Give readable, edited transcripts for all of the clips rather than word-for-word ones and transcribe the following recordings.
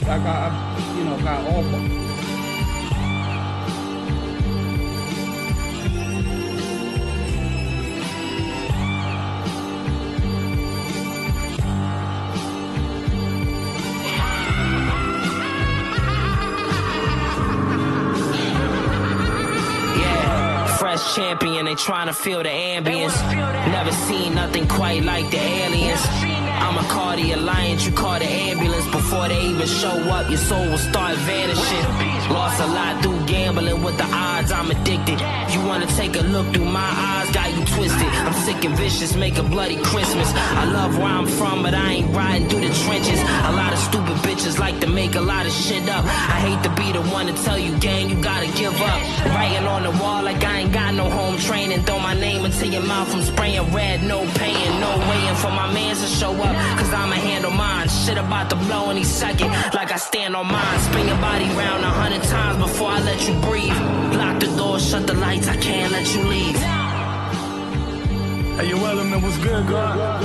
got all. Champion, they trying to feel the ambience. Never seen nothing quite like the aliens. I'ma call the alliance, you call the ambulance. Before they even show up, your soul will start vanishing. Lost a lot through gambling with the odds, I'm addicted. You wanna take a look through my eyes, got you twisted. I'm sick and vicious, make a bloody Christmas. I love where I'm from, but I ain't riding through the trenches. A lot of stupid bitches like to make a lot of shit up. I hate to be the one to tell you, gang, you gotta give up. Writing on the wall like I ain't got no home training. Throw my name into your mouth, I'm spraying red, no paying. No waiting for my mans to show up, cause I'ma handle mine. Shit about to blow any second, like I stand on mine. Spin your body round 100 times before I let you breathe. Lock the door, shut the lights, I can't let you leave. Hey, yo, Element, what's good, God?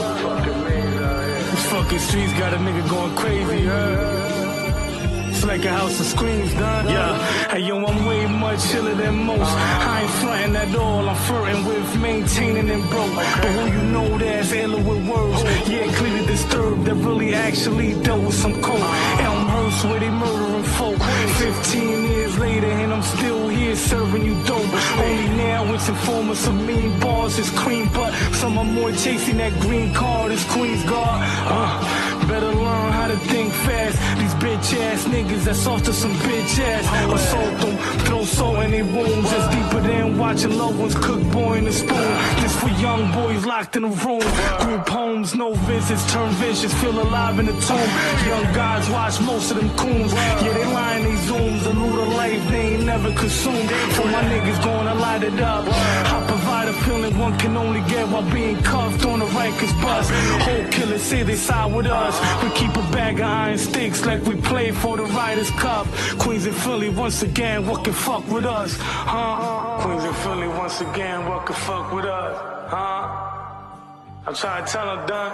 These fucking streets got a nigga going crazy, huh? It's like a house of screams, done. Yeah, hey yo, I'm way much chiller than most. I ain't frontin' at all, I'm flirting with maintaining and broke. But who you know that's iller with words? Yeah, clearly disturbed, that really actually dealt with some coke. Elmhurst where they murdering folk. 15 years later and I'm still here serving you dope. Only now it's informers of mean bars, it's cream, but some are more chasing that green card, it's Queen's Guard. Better learn how to think fast. These bitch ass niggas that's off to some bitch ass. Assault them, throw salt in their wounds. That's deeper than watching loved ones cook boy in a spoon. This for young boys locked in a room. Group homes, no visits, turn vicious, feel alive in the tomb. Young guys watch most of them coons. Yeah, they lying they zooms. A loot of life they ain't never consumed. For my niggas gonna light it up. I provide a feeling one can only get while being cuffed on the Rikers bus. Whole killers say they side with us. We keep a bag of iron sticks like we play for the Riders Cup. Queens and Philly once again, what can fuck with us, huh? Queens and Philly once again, what can fuck with us, huh? I'm trying to tell them, done.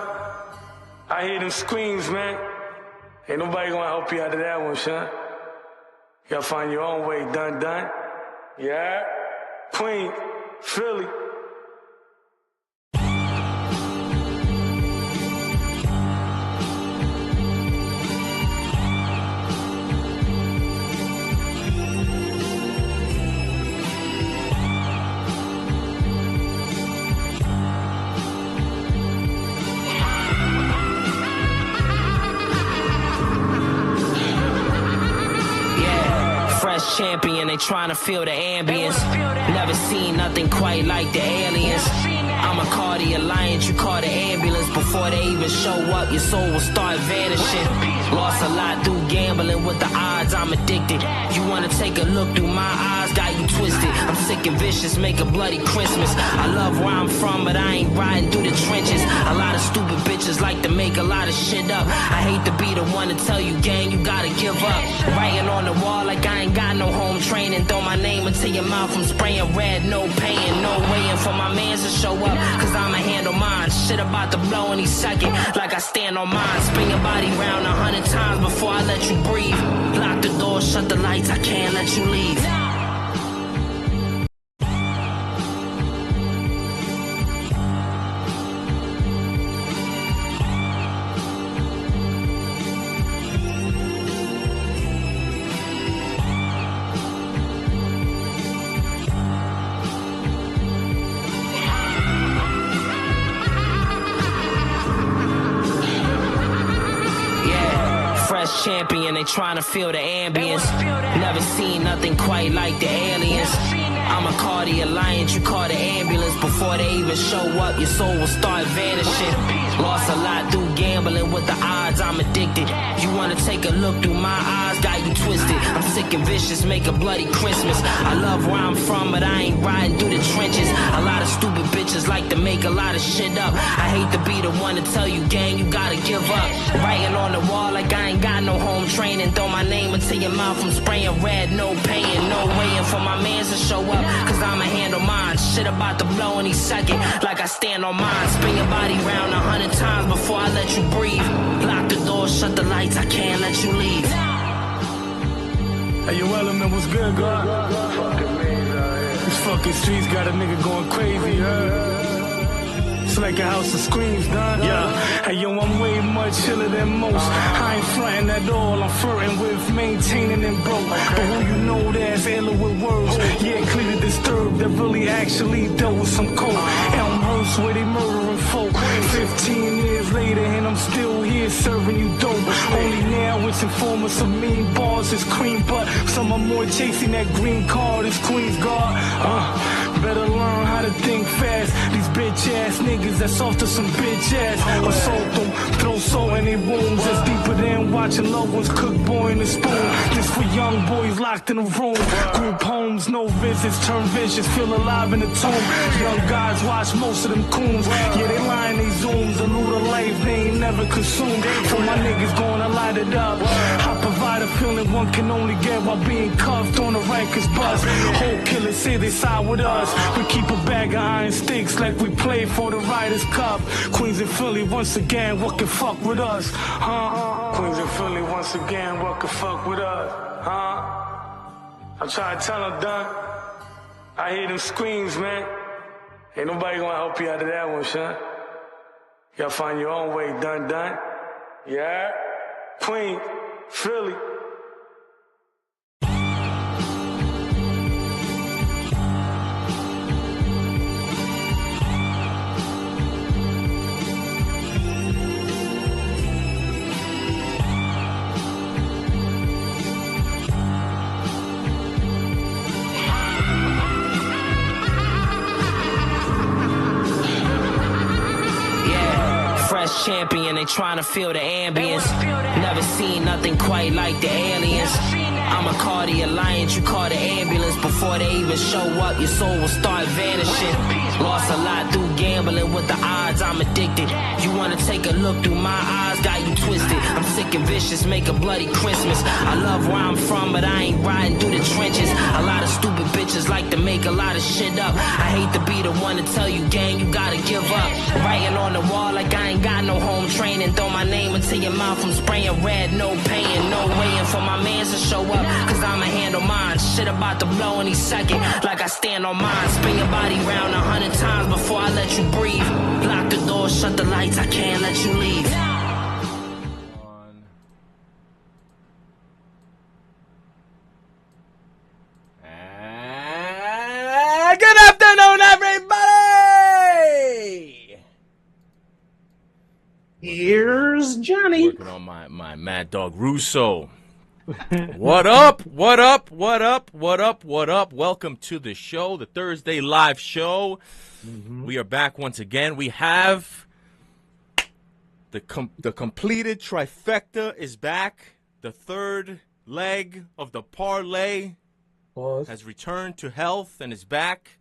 I hear them screams, man. Ain't nobody gonna help you out of that one, son. You gotta find your own way, done. Yeah? Queen, Philly. Champion, they trying to feel the ambience. Never seen nothing quite like the aliens. I'ma call the alliance, you call the ambulance. Before they even show up, your soul will start vanishing. Lost a lot through gambling with the odds, I'm addicted. You wanna take a look through my eyes, got you twisted. I'm sick and vicious, make a bloody Christmas. I love where I'm from, but I ain't riding through the trenches. A lot of stupid bitches like to make a lot of shit up. I hate to be the one to tell you, gang, you gotta give up. Writing on the wall like I ain't got no home training. Throw my name into your mouth, I'm spraying red, no paying. No waiting for my mans to show up, cause I'ma handle mine. Shit about to blow any second, like I stand on mine. Spin your body round 100 times before I let you breathe. Lock the door, shut the lights, I can't let you leave. Champion, they trying to feel the ambience. Never seen nothing quite like the aliens. I'ma call the alliance, you call the ambulance. Before they even show up, your soul will start vanishing. Lost a lot through gambling with the odds, I'm addicted. You wanna take a look through my eyes, got you twisted. I'm sick and vicious, make a bloody Christmas. I love where I'm from, but I ain't riding through the trenches. A lot of stupid bitches like to make a lot of shit up. I hate to be the one to tell you, gang, you gotta give up. Writing on the wall like I ain't got no home training. Throw my name into your mouth, I'm spraying red, no paying. No waiting for my mans to show up, cause I'ma handle mine. Shit about to blow any second, like I stand on mine. Spin your body round 100 times before I let you breathe. Lock the door, shut the lights, I can't let you leave. Hey, yo, Element, what's good, God? Fucking maze out here. These fucking streets got a nigga going crazy, It's like a house of screams, done. Yeah. Hey, yo, I'm way much chiller than most. I ain't frontin' at all. I'm flirting with maintaining and broke. But who you know that's iller with words? Yeah, clearly disturbed. That really actually dealt with some coke. Elmhurst where they murdering folk. 15 years later and I'm still here serving you dope. Only now it's informants of mean bars. It's cream, but some are more chasing that green card. It's Queen's Guard. Better learn how to think fast. These bitch ass niggas that's off to some bitch ass. Assault them, throw salt in their wounds. It's deeper than watching loved ones cook boy in the spoon. This for young boys locked in a room. Group homes, no visits, turn vicious, feel alive in the tomb. Young guys watch most of them coons. Yeah, they lying they zooms. A loot of life they ain't never consumed. So my niggas gonna light it up. I provide a feeling one can only get while being cuffed on the Rikers bus. Whole killers say they side with us. We keep a bag of iron sticks like we play for the Riders Cup. Queens and Philly once again, what can fuck with us? Queens and Philly once again, what can fuck with us? I'm trying to tell them, done. I hear them screams, man. Ain't nobody gonna help you out of that one, son. You gotta find your own way, done. Yeah? Queen, Philly. Champion, they trying to feel the ambience. Never seen nothing quite like the aliens. I'ma call the alliance, you call the ambulance. Before they even show up, your soul will start vanishing. Lost a lot through gambling with the odds, I'm addicted. You wanna take a look through my eyes, got you twisted. I'm sick and vicious, make a bloody Christmas. I love where I'm from, but I ain't riding through the trenches. A lot of stupid bitches like to make a lot of shit up. I hate to be the one to tell you, gang, you gotta give up. Writing on the wall like I ain't got no home training. Throw my name into your mouth, I'm spraying red, no paying. No waiting for my mans to show up, cause I'ma handle mine. Shit about to blow any second, like I stand on mine. Spin your body round 100 times before I let you breathe. Lock the door, shut the lights, I can't let you leave. Good afternoon, everybody! Here's Johnny. Working on my Mad Dog Russo. What up? What up? What up? What up? What up? Welcome to the show, the Thursday live show. We are back once again. We have the completed trifecta is back. The third leg of the parlay has returned to health and is back.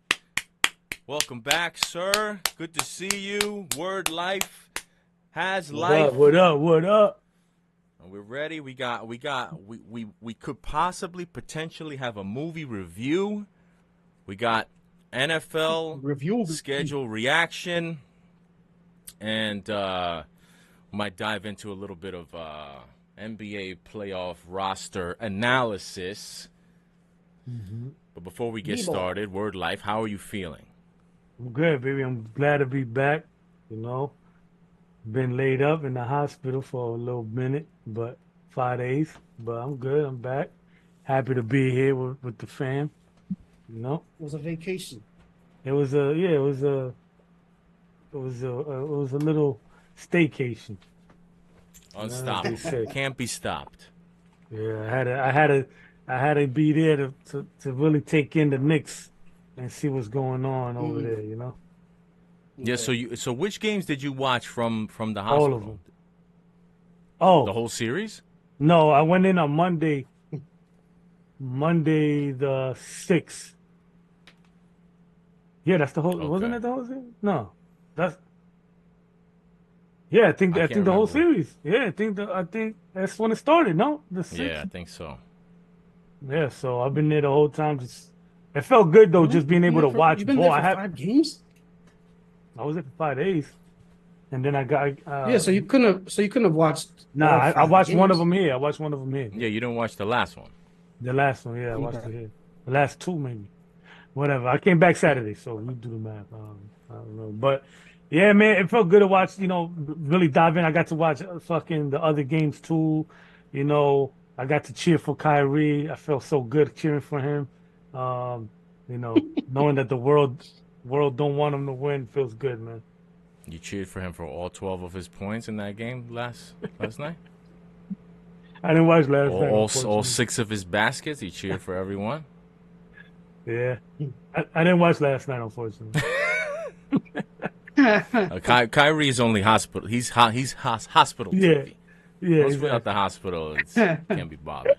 Welcome back, sir. Good to see you. Word life has life. What up? And we're ready. We could possibly potentially have a movie review. We got NFL Review schedule reaction, and might dive into a little bit of NBA playoff roster analysis. But before we get started, Word Life, how are you feeling? I'm good, baby. I'm glad to be back. You know, been laid up in the hospital for a little minute, but 5 days. But I'm good. I'm back. Happy to be here with the fam. You know, It was a vacation. it was a little staycation. Unstoppable. Can't be stopped. Yeah, I had to be there to really take in the Knicks and see what's going on over there. You know, Yeah. So which games did you watch from the hospital? all of them. Oh The whole series? no, I went in on Monday the 6th. Yeah, that's the whole. Wasn't Okay. it the whole series? No, that's. Yeah, I think can't the whole remember. series. Yeah, I think that's when it started. No, the 6th. Yeah, I think so. Yeah, so I've been there the whole time. It felt good though, just being able to watch You've been ball. there for 5 games. I was there for 5 days, and then I got. Yeah, so you couldn't have watched. Nah, all I 5 watched one of games. them here. I watched one of them here. Yeah, you didn't watch the last one. The last one, yeah, I watched Okay. it here. The last two, maybe. Whatever. I came back Saturday, so we do the math. I don't know, but yeah, man, it felt good to watch. Really dive in. I got to watch fucking the other games too. I got to cheer for Kyrie. I felt so good cheering for him. Um, knowing that the world don't want him to win feels good, man. You cheered for him for all 12 of his points in that game last night. I didn't watch last night, All unfortunately. 6 of his baskets. You cheered for everyone. Yeah, I didn't watch last night, unfortunately. Kyrie is only hospital. He's hospital Yeah, TV. yeah, Once we're exactly. at the hospital, it can't be bothered.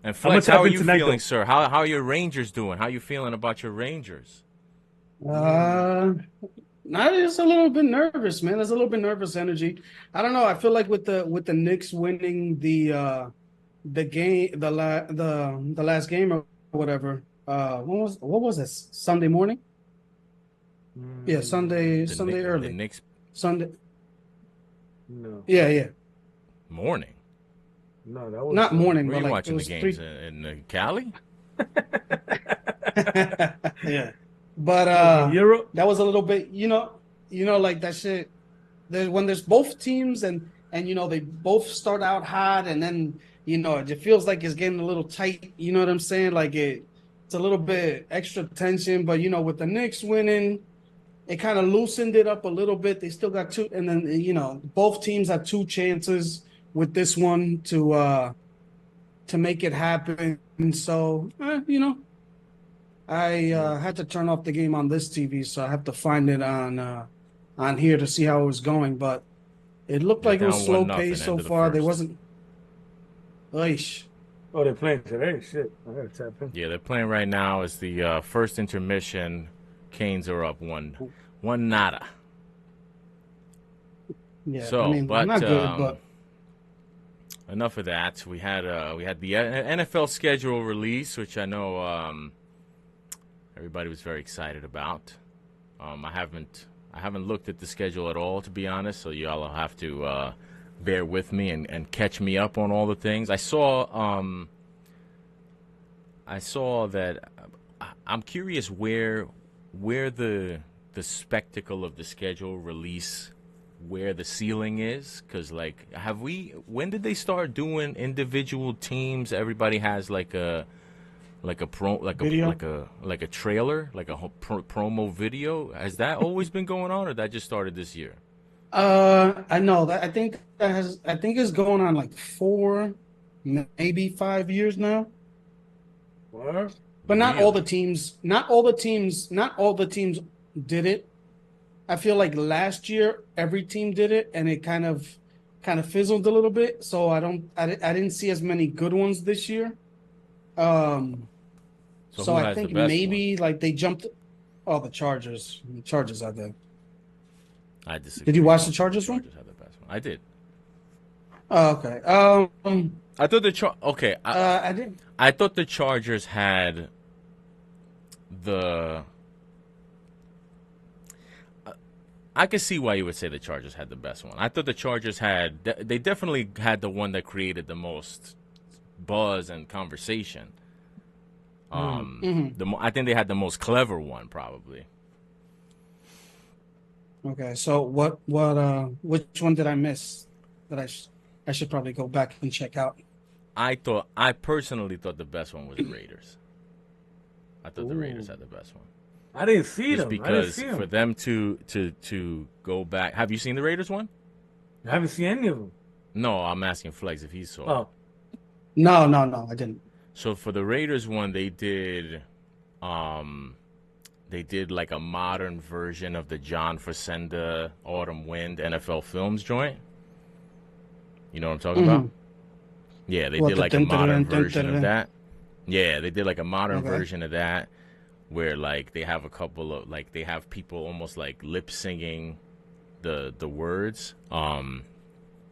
And I'm gonna Flex, how tap are in you tonight, feeling, though. sir? How are your Rangers doing? How are you feeling about your Rangers? Uh, Not just a little bit nervous, man. There's a little bit nervous energy. I don't know. I feel like with the Knicks winning the game the last game or whatever. What was this? Sunday morning? Yeah, Sunday Sunday The early. Knicks Sunday. No, Yeah, yeah. morning. no, that was Not morning, Where are but you like it watching the was games three. in Cali? Yeah. But was in Europe. that was a little bit, like that shit. When there's both teams and they both start out hot and then it feels like it's getting a little tight. You know what I'm saying? Like it's a little bit extra tension. But with the Knicks winning, it kind of loosened it up a little bit. They still got two, and then both teams have two chances with this one to make it happen. So I had to turn off the game on this TV, so I have to find it on here to see how it was going. But it looked They're like it was down slow 1-0 pace so end of the far. There first. wasn't. Oish. Oh, they're playing today. Shit, I gotta tap in. Yeah, they're playing right now. It's the first intermission. Canes are up one nada. Yeah, So, I mean, but not good, but enough of that. We had the NFL schedule release, which I know everybody was very excited about. I haven't looked at the schedule at all, to be honest. So y'all will have to bear with me and catch me up on all the things. I saw that. I'm curious where the spectacle of the schedule release, where the ceiling is, because like when did they start doing individual teams? Everybody has like a Video? like a trailer, like a promo video. Has that always been going on, or that just started this year? I know that. I think it's going on like 4, maybe 5 years now. What? But not all the Really? teams. Not all the teams did it. I feel like last year every team did it, and it kind of fizzled a little bit. So I didn't see as many good ones this year. Um, So so who I has the think best one? maybe like they jumped. Oh, the Chargers. The Chargers are there. I disagree. Did you watch I the think Chargers one? Chargers had the best one. I did. Oh, okay. I thought okay. I didn't. I thought the Chargers had the. I could see why you would say the Chargers had the best one. I thought the Chargers had. They definitely had the one that created the most buzz and conversation. I think they had the most clever one, probably. Okay. So which one did I miss that I should probably go back and check out? I personally thought the best one was the Raiders. I thought the Raiders had the best one. I didn't see Just them. I didn't because see for them. them to go back. Have you seen the Raiders one? I haven't seen any of them. No, I'm asking Flex if he saw it. Oh, No, I didn't. So for the Raiders one, they did like a modern version of the John Facenda Autumn Wind NFL Films joint. You know what I'm talking about? Yeah, they What, did the like a dun, dun, modern dun, dun, version dun, of dun? that. Yeah, they did like a modern Okay. version of that where like they have a couple of like they have people almost like lip singing the words. And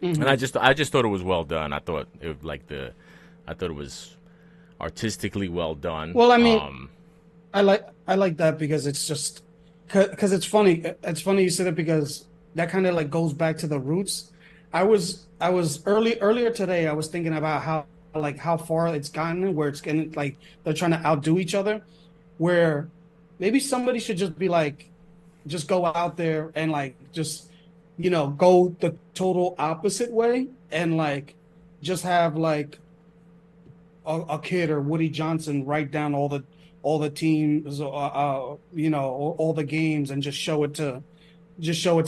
I just thought it was well done. I thought it was artistically well done. Well, I mean, I like that because it's just because it's funny. It's funny you said it because that kind of like goes back to the roots. I was earlier today. I was thinking about how like how far it's gotten, where it's getting like they're trying to outdo each other, where maybe somebody should just be like, just go out there and like just go the total opposite way and like just have like a kid or Woody Johnson write down all the teams, all the games, and just show it to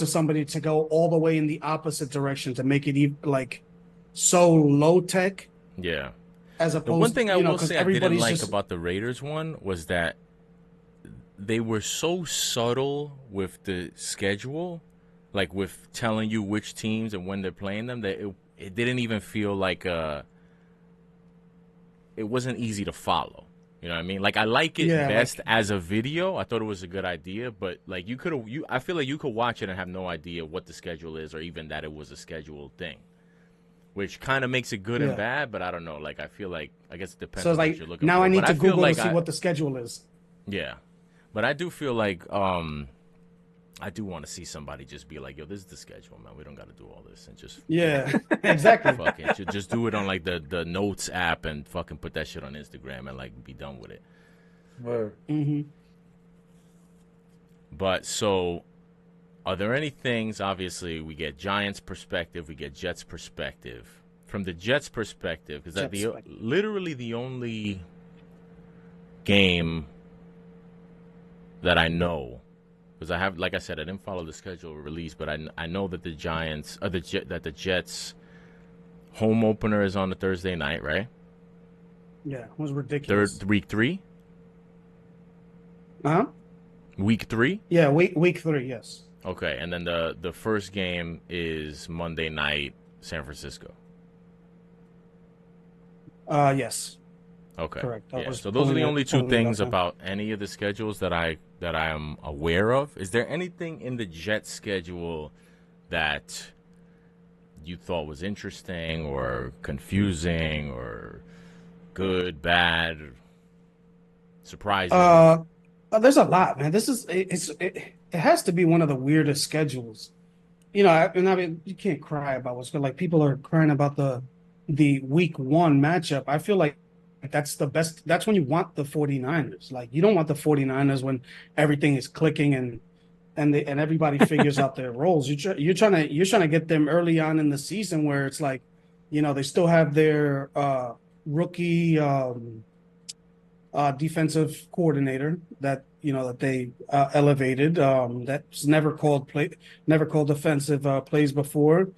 somebody to go all the way in the opposite direction to make it like so low tech. Yeah. As The opposed, one thing I will because say I didn't everybody's like just about the Raiders one was that they were so subtle with the schedule, like with telling you which teams and when they're playing them, that it didn't even feel like it wasn't easy to follow. You know what I mean? Like I like it best as a video. I thought it was a good idea, but like I feel like you could watch it and have no idea what the schedule is or even that it was a scheduled thing. Which kind of makes it good and bad, but I don't know. Like I feel like I guess it depends so on like what you're looking now for. I need But to I feel Google like to see what the schedule is. Yeah. But I do feel like I do want to see somebody just be like, yo, this is the schedule, man. We don't got to do all this and just Exactly. fucking just do it on like the notes app and fucking put that shit on Instagram and like be done with it. Word. But so, are there any things? Obviously, we get Giants' perspective, we get Jets' perspective. From the Jets' perspective, because that's literally the only game that I know. Because I have, like I said, I didn't follow the schedule release, but I know that the Giants, or that the Jets' home opener is on a Thursday night, right? Yeah, it was ridiculous. Week 3. Huh? Week 3. Yeah, week 3. Yes. Okay, and then the first game is Monday night, San Francisco. Yes. Okay. Correct. Yeah. So those are the only two things about any of the schedules that I am aware of. Is there anything in the Jets schedule that you thought was interesting or confusing or good, bad, surprising? There's a lot, man. It has to be one of the weirdest schedules. I mean, you can't cry about what's good. Like people are crying about the week 1 matchup. I feel like that's the best. That's when you want the 49ers. Like you don't want the 49ers when everything is clicking and everybody figures out their roles. You're trying to get them early on in the season where it's like, they still have their rookie defensive coordinator that they elevated. That's never called defensive plays before.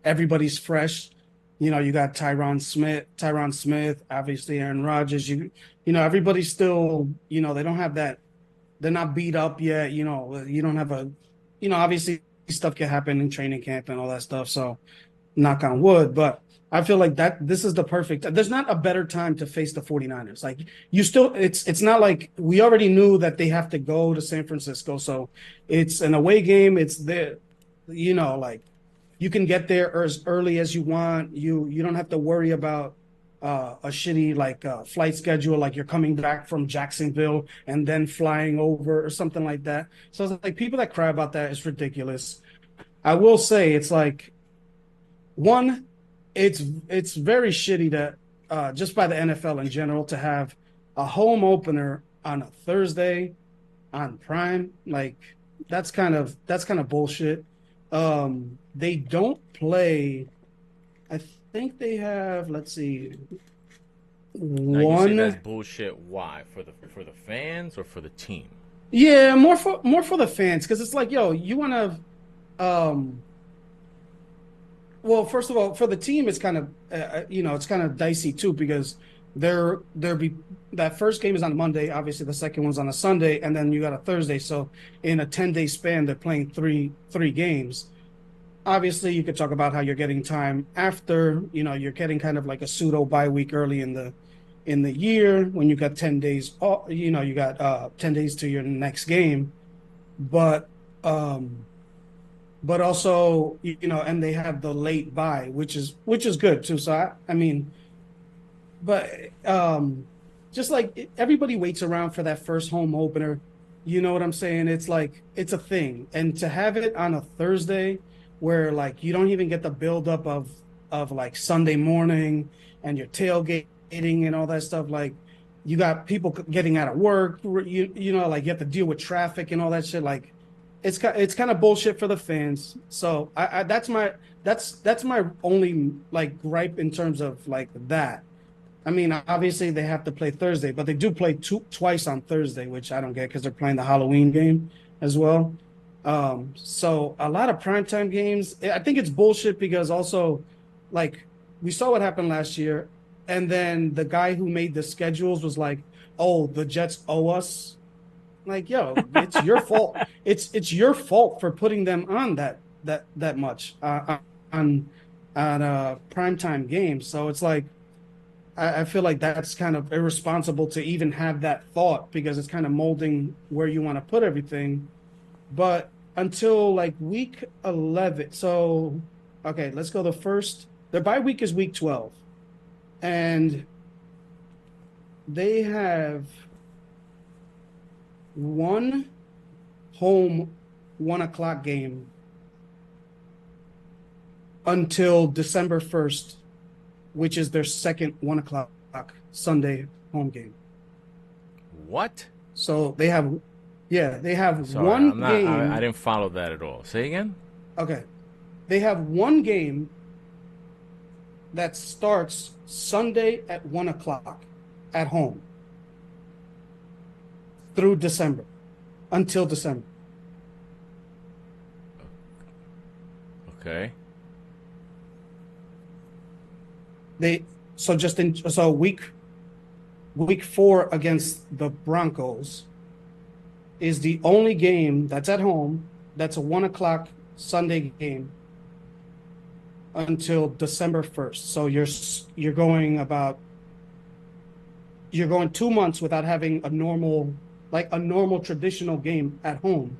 Everybody's fresh. You got Tyron Smith, obviously Aaron Rodgers. Everybody's still, they don't have that. They're not beat up yet. You don't have obviously stuff can happen in training camp and all that stuff. So knock on wood, but I feel like this is the perfect. There's not a better time to face the 49ers. Like it's not like we already knew that they have to go to San Francisco. So it's an away game. It's there, like you can get there as early as you want. You don't have to worry about a shitty flight schedule, like you're coming back from Jacksonville and then flying over or something like that. So it's like people that cry about that is ridiculous. I will say it's like it's very shitty that just by the NFL in general to have a home opener on a Thursday on Prime. Like that's kind of bullshit. They don't play. I think they have. Let's see. Now, you say that's bullshit. Why? For the fans or for the team? Yeah, more for the fans because it's like, yo, you want to. Well, first of all, for the team, it's kind of it's kind of dicey too because that first game is on Monday. Obviously, the second one's on a Sunday, and then you got a Thursday. So in a 10-day span, they're playing three games. Obviously, you could talk about how you're getting time after. You're getting kind of like a pseudo bye week early in the year when you got 10 days. You got 10 days to your next game, but also and they have the late bye, which is good too. So I mean, but just like everybody waits around for that first home opener, you know what I'm saying? It's like it's a thing, and to have it on a Thursday where like you don't even get the buildup of like Sunday morning and your tailgating and all that stuff. Like you got people getting out of work, you know, like you have to deal with traffic and all that shit. Like it's kind of bullshit for the fans. So that's my only like gripe in terms of like that. I mean, obviously they have to play Thursday, but they do play twice on Thursday, which I don't get because they're playing the Halloween game as well. So a lot of primetime games. I think it's bullshit because also, like, we saw what happened last year, and then the guy who made the schedules was like, "Oh, the Jets owe us." Like, yo, it's your fault. It's your fault for putting them on that much on primetime games. So it's like I feel like that's kind of irresponsible to even have that thought because it's kind of molding where you want to put everything. But until like week 11, so okay, let's go the first. Their bye week is week 12, and they have one home 1 o'clock game until December 1st, which is their second 1 o'clock Sunday home game. What? So they have, they have Sorry, one I game. didn't follow that at all. Say again? Okay. They have one game that starts Sunday at 1 o'clock at home through December, until December. Okay. So week 4 against the Broncos is the only game that's at home. That's a 1 o'clock Sunday game until December 1st. So you're going 2 months without having a normal traditional game at home.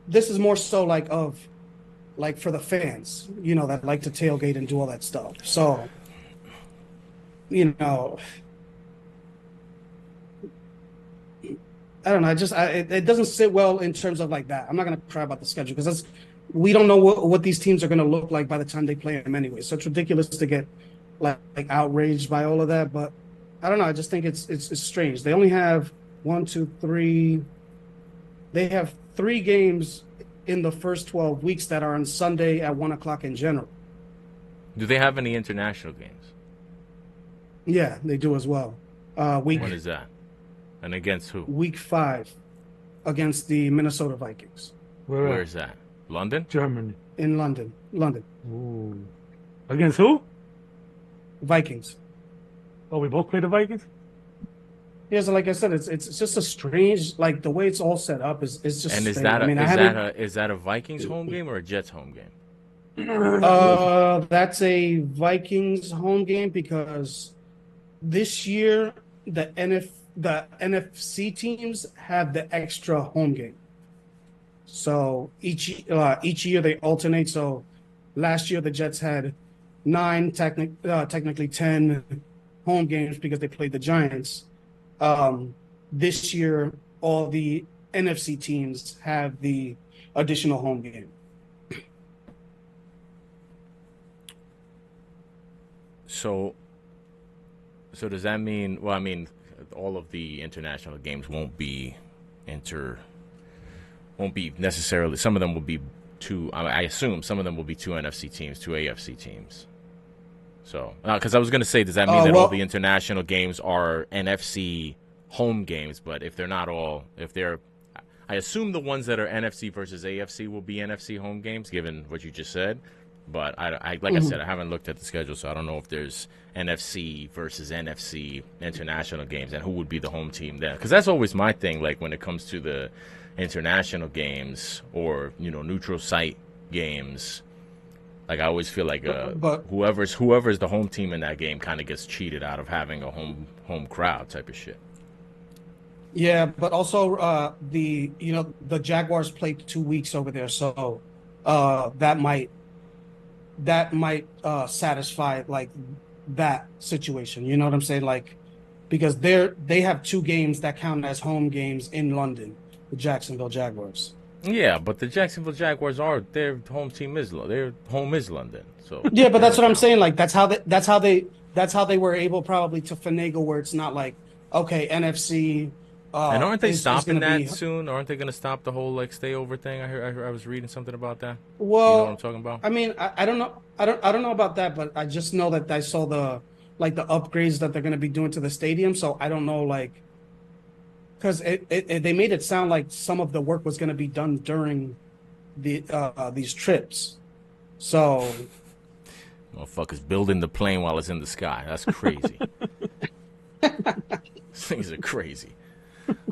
This is more so like for the fans, you know, that like to tailgate and do all that stuff. So, you know, I don't know. It doesn't sit well in terms of like that. I'm not going to cry about the schedule because we don't know what these teams are going to look like by the time they play them anyway. So it's ridiculous to get like outraged by all of that. But I don't know. I just think it's strange. They only have 1, 2, 3. They have 3 games in the first 12 weeks that are on Sunday at 1 o'clock in general. Do they have any international games? Yeah, they do as well. When is that? And against who? Week 5 against the Minnesota Vikings. Where is that? London? Germany. In London. Ooh. Against who? Vikings. Oh, we both play the Vikings? Yeah, so like I said, it's just a strange, like the way it's all set up is just. And is strange. is that a Vikings home game or a Jets home game? That's a Vikings home game because this year the NFC teams have the extra home game. So each year they alternate. So last year the Jets had 9, technically 10 home games because they played the Giants. This year, all the NFC teams have the additional home game. So does that mean? Well, I mean, all of the international games won't be necessarily. Some of them will be two. I assume some of them will be 2 NFC teams, 2 AFC teams. So, because I was going to say, does that mean that all the international games are NFC home games? But if they're not all, I assume the ones that are NFC versus AFC will be NFC home games, given what you just said. But I said, I haven't looked at the schedule, so I don't know if there's NFC versus NFC international games and who would be the home team then. Because that's always my thing, like when it comes to the international games or, you know, neutral site games. Like, I always feel like whoever's the home team in that game kind of gets cheated out of having a home crowd type of shit. Yeah, but also the Jaguars played 2 weeks over there, so that might satisfy like that situation. You know what I'm saying? Like, because they have 2 games that count as home games in London, the Jacksonville Jaguars. Yeah, but the Jacksonville Jaguars their home team is their home is London. So Yeah, but that's what I'm saying. Like that's how they were able probably to finagle where it's not like, okay, NFC. And aren't they is stopping gonna that be, soon? Aren't they going to stop the whole like stay over thing? I was reading something about that. Well, You know what I'm talking about? I mean, I don't know. I don't know about that, but I just know that I saw the upgrades that they're going to be doing to the stadium. So I don't know, like, because they made it sound like some of the work was going to be done during these trips. So Motherfuckers building the plane while it's in the sky. That's crazy. Things are crazy.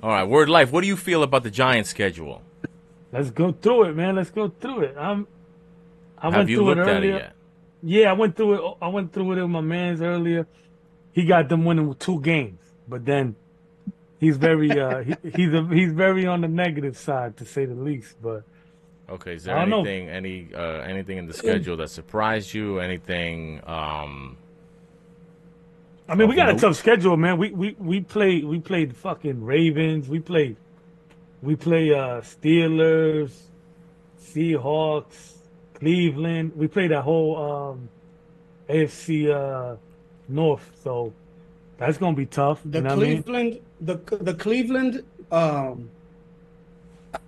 All right, Word Life, what do you feel about the Giants schedule? Let's go through it, man. Let's go through it. I Have went you through looked it at earlier. it yet? Yeah, I went through it. I went through it with my man's earlier. He got them winning 2 games, but then he's very he's very on the negative side, to say the least. But Okay, is there I don't know. anything in the schedule that surprised you? Anything I mean, we got a note? tough schedule, man. We played fucking Ravens. We play Steelers, Seahawks, Cleveland. We played that whole AFC North, so that's gonna be tough. the You know what I mean? Cleveland, the Cleveland. I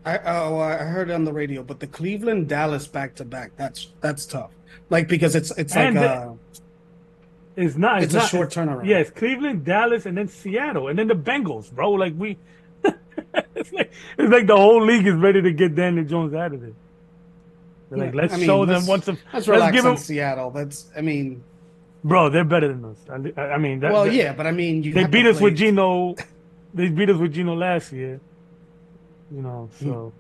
heard it on the radio, but the Cleveland Dallas back to back. That's tough. Like because it's like And It's not. it's a short turnaround. Yeah, it's Cleveland, Dallas, and then Seattle, and then the Bengals, bro. Like it's like the whole league is ready to get Daniel Jones out of there. They're like, let's show them once. Let's Let's relax give on them, Seattle. bro. They're better than us. I mean, Yeah, but I mean, they beat us with Geno. They beat us with Geno last year. You know, so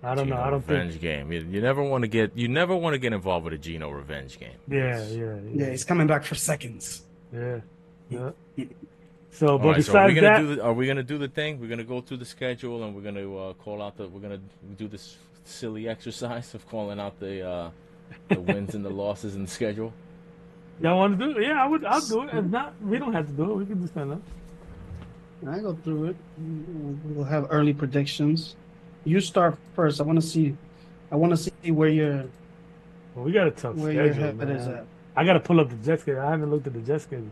I don't know. I don't think. Revenge game. You never want to get involved with a Geno revenge game. Yeah. Yeah, he's coming back for seconds. Yeah. So, All but right, so are we besides gonna that, are we gonna do the thing? We're gonna go through the schedule and we're gonna we're gonna do this silly exercise of calling out the wins and the losses in the schedule. y'all want to do it? Yeah, I'll do it. If not, we don't have to do it. We can just stand up. I go through it. We'll have early predictions. You start first. I want to see where your Well, we got a tough schedule, head man. is at. I got to pull up the Jets schedule. I haven't looked at the Jets schedule.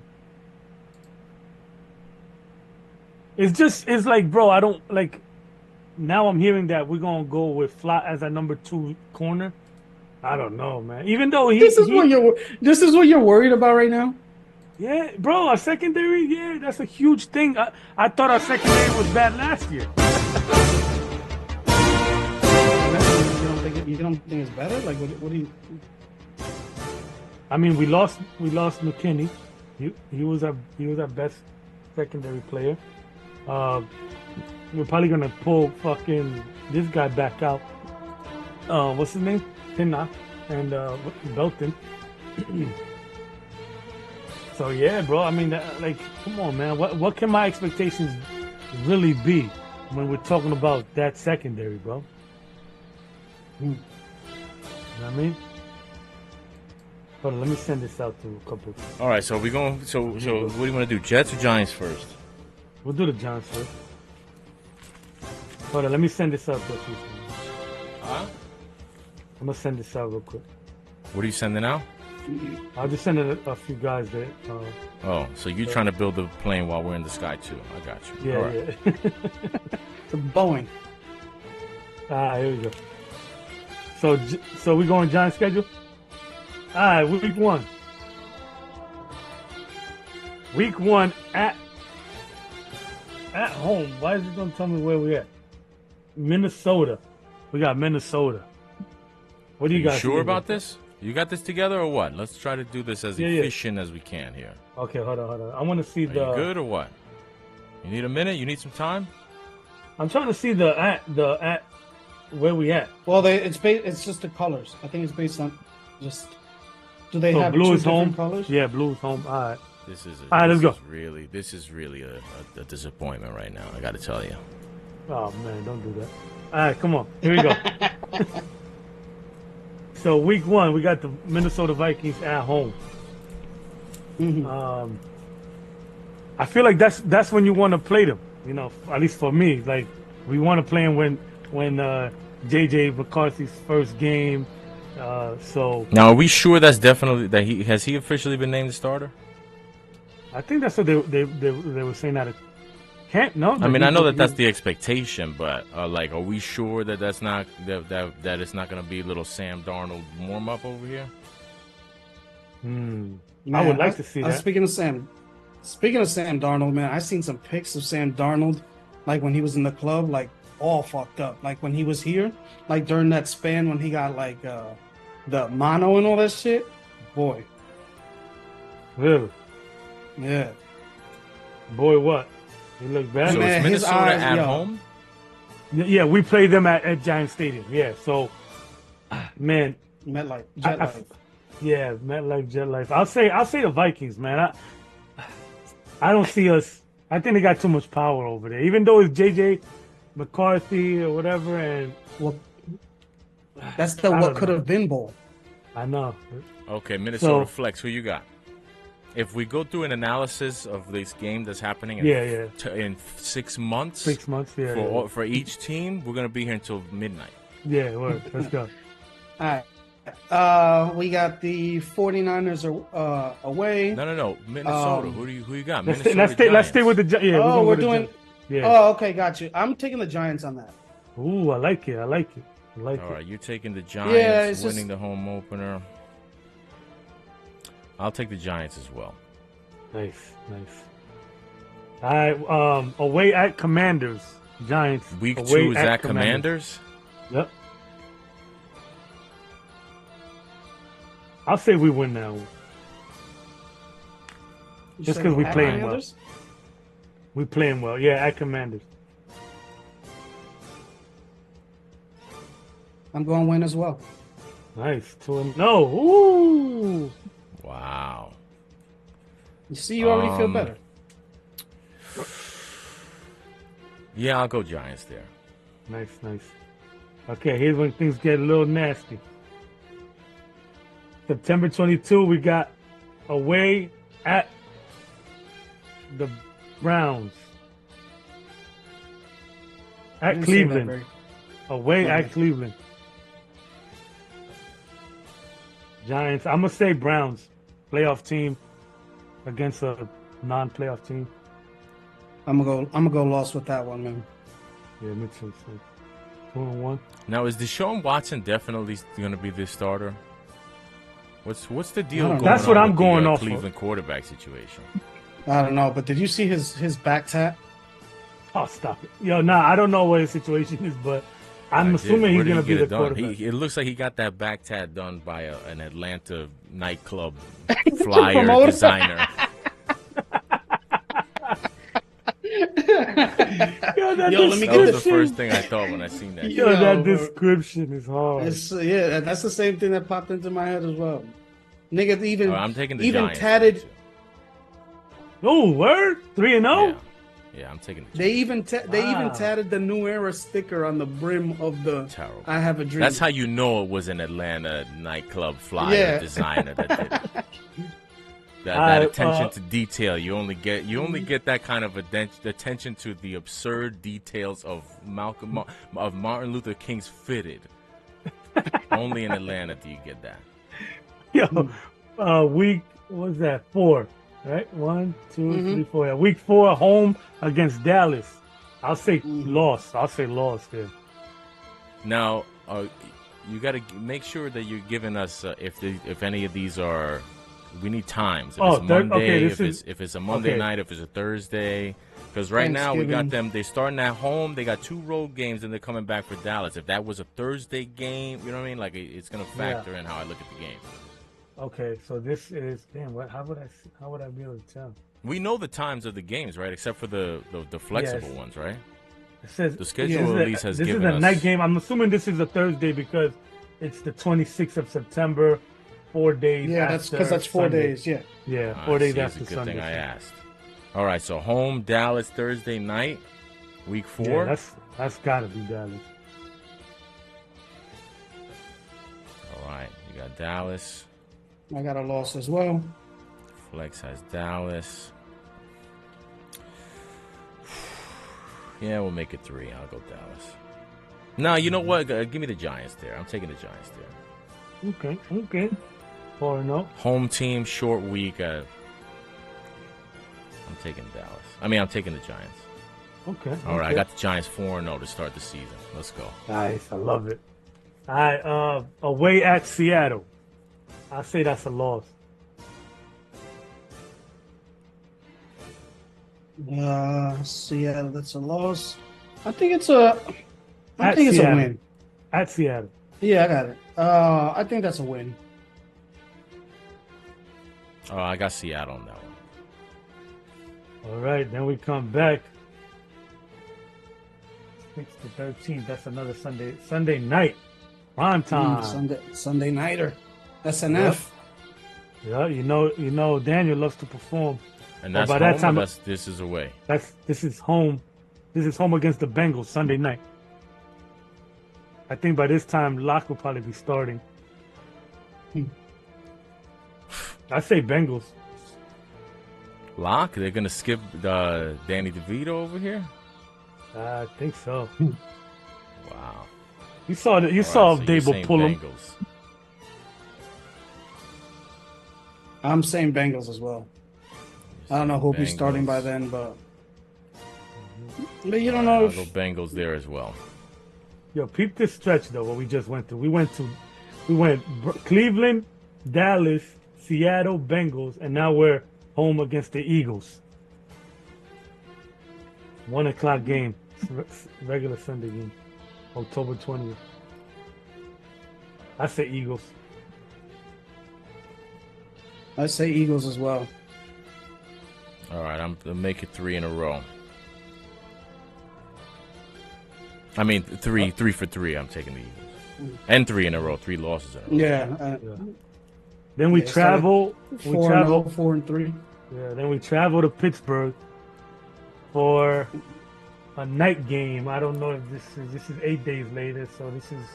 It's like, bro, I don't like. Now I'm hearing that we're gonna go with Flat as our number 2 corner. I don't know, man. Even though This is what you're worried about right now. yeah, bro, our secondary, yeah, that's a huge thing. I thought our secondary was bad last year. You don't think it's better? Like, what do you? I mean, we lost McKinney. He was our best secondary player. We're probably gonna pull fucking this guy back out. What's his name? Pinnock and Belton. So yeah, bro. I mean, like, come on, man. What can my expectations really be when we're talking about that secondary, bro? You know what I mean? Hold on, let me send this out to a couple. All right, so we going. So what do you want to do? Jets or Giants first? We'll do the Giants first. Hold on, let me send this out to a few. Huh? I'm gonna send this out real quick. What are you sending out? I'll just send it a few guys there. Oh, so you're trying to build the plane while we're in the sky too? I got you. Yeah, All right. yeah. It's a Boeing. Here we go. So we going Giants schedule? All right, week 1. Week 1 at home. Why is it gonna tell me where we at? Minnesota. We got Minnesota. What do you You guys sure think? about this? You got this together or what? Let's try to do this as Yeah. efficient as we can here. Okay, hold on. I want to see Are the. you good or what? You need a minute? You need some time? I'm trying to see the at where we at. Well, it's just the colors. I think it's based on just. Do they So have blue two is home. different colors? Yeah, blue is home. All right. This is All right, let's go. This is really a disappointment right now. I got to tell you. Oh man, don't do that. All right, come on. Here we go. So week 1, we got the Minnesota Vikings at home. Mhm. I feel like that's when you want to play them. You know, at least for me, like we want to play them when J.J. McCarthy's first game. So Now, are we sure that's definitely that he officially been named the starter? I think that's what they were saying out of camp. No, I mean, I know that that's the expectation, but like, are we sure that that's not that it's not going to be little Sam Darnold warm up over here? Man, I would like to see that. Speaking of Sam Darnold, man, I seen some pics of Sam Darnold, like when he was in the club, like all fucked up. Like when he was here, like during that span when he got like the mono and all that shit. Boy, Really? yeah. Boy, what? He looked bad. So Man, it's his Minnesota eyes, at yo. home. Yeah, we played them at Giant Stadium. Yeah, so man, MetLife, I- Jet I- Life. yeah, MetLife, Jet Life. I'll say the Vikings, man. I don't see us. I think they got too much power over there. Even though it's JJ McCarthy or whatever, and Well, that's the I what don't could have been bowl. I know. Okay, Minnesota So- flex. Who you got? If we go through an analysis of this game that's happening in, Yeah. in 6 months, 6 months. Yeah, for each team, we're gonna be here until midnight. yeah. Word. Let's go. All right. We got the 49ers away. No. Minnesota. Who you got? Let's Minnesota stay with the yeah. Oh, we're we're gonna go doing. with the Gi- Yeah. Oh, okay, got you. I'm taking the Giants on that. Ooh, I like it. All it. right, you're taking the Giants, it's winning just- the home opener. I'll take the Giants as well. Nice. All right. Away at Commanders. Giants. Week away 2 is at Commanders. Yep. I'll say we win now. You Just said 'cause we at playing well. Commanders? We playing well. Yeah, at Commanders. I'm going to win as well. Nice. 2-0. Ooh. Wow. You see, you already feel better. Yeah, I'll go Giants there. Nice. Okay, here's when things get a little nasty. September 22, we got away at the Browns. At Didn't say that Cleveland. very- Away Okay. at Cleveland. Giants. I'm gonna say Browns. Playoff team against a non-playoff team. I'm gonna go lost with that one, man. Yeah, me too. So 2-1. Now, is Deshaun Watson definitely going to be the starter? What's the deal I don't going know. That's what on I'm with going the off of. Cleveland quarterback situation? I don't know, but did you see his back tat? Oh, stop it. Yo, nah, I don't know what his situation is, but I'm assuming he's Where did gonna he be get the it done? quarterback. It looks like he got that back tat done by an Atlanta nightclub flyer Promoter. designer. Yo, that Yo, let me That get was this the first thing I thought when I seen that. Yo, Yo, that bro. description is hard. Yeah, that's the same thing that popped into my head as well. Nigga, even I'm taking the even Giants. tatted. Oh, word? 3-0? Yeah, I'm taking the They even Wow. tatted the New Era sticker on the brim of the Terrible. I Have a Dream. That's how you know it was an Atlanta nightclub flyer Yeah. designer that did it. That Alright, attention to detail, you only get that kind of attention to the absurd details of Martin Luther King's fitted. Only in Atlanta do you get that. Yo, week, what was that? 4, right? 1, 2, Mhm. 3, 4. Yeah, week 4, home against Dallas. I'll say loss. I'll say loss there. Now, you got to make sure that you're giving us if any of these are. We need times. If Oh, it's Monday, okay, if it's a Monday okay. night, if it's a Thursday. Because right now we got Thanksgiving. them. They starting at home. They got 2 road games, and they're coming back for Dallas. If that was a Thursday game, you know what I mean? Like it's gonna factor in how I look at the game. Okay, so this is damn. How would I be able to tell? We know the times of the games, right? Except for the flexible Yes. ones, right? It says The schedule at least has this given is a us- night game. I'm assuming this is a Thursday because it's the 26th of September. 4 days. yeah, that's because after that's 4 Sunday. days. Yeah, Yeah, Ah, 4 days see, it's after a good Sunday. thing I asked. All right, so home Dallas Thursday night, week 4. Yeah, that's gotta be Dallas. All right, you got Dallas. I got a loss as well. Flex has Dallas. Yeah, we'll make it 3. I'll go Dallas. No, you know what? Give me the Giants there. I'm taking the Giants there. Okay. 4-0. Home team, short week. I'm taking Dallas. I'm taking the Giants. Okay. All right, I got the Giants 4-0 to start the season. Let's go. Nice. I love it. All right. Away at Seattle. I say that's a loss. Seattle, that's a loss. I think it's a win. At Seattle. Yeah, I got it. I think that's a win. Oh, I got Seattle on that one. All right, then we come back. 6 to 13. That's another Sunday night. Prime time. Sunday nighter. SNF. Yeah, you know Daniel loves to perform. And that's by home, that time, this is away. This is home. This is home against the Bengals Sunday night. I think by this time Locke will probably be starting. I say Bengals. Locke? They're gonna skip Danny DeVito over here? I think so. Wow. You saw Dable pull him. Bengals. I'm saying Bengals as well. I don't know who'll be starting by then, but you don't know. I'll go Bengals there as well. Yo, peep this stretch though. What we just went through. We went Cleveland, Dallas, Seattle, Bengals, and now we're home against the Eagles. 1 o'clock game, regular Sunday game, October 20th. I say Eagles. I say Eagles as well. All right, I'm gonna make it 3 in a row. I mean, three for 3. I'm taking the Eagles, and 3 in a row, 3 losses in a row. Yeah. Then we travel. 4-3. Yeah. Then we travel to Pittsburgh for a night game. I don't know if this is 8 days later, so this is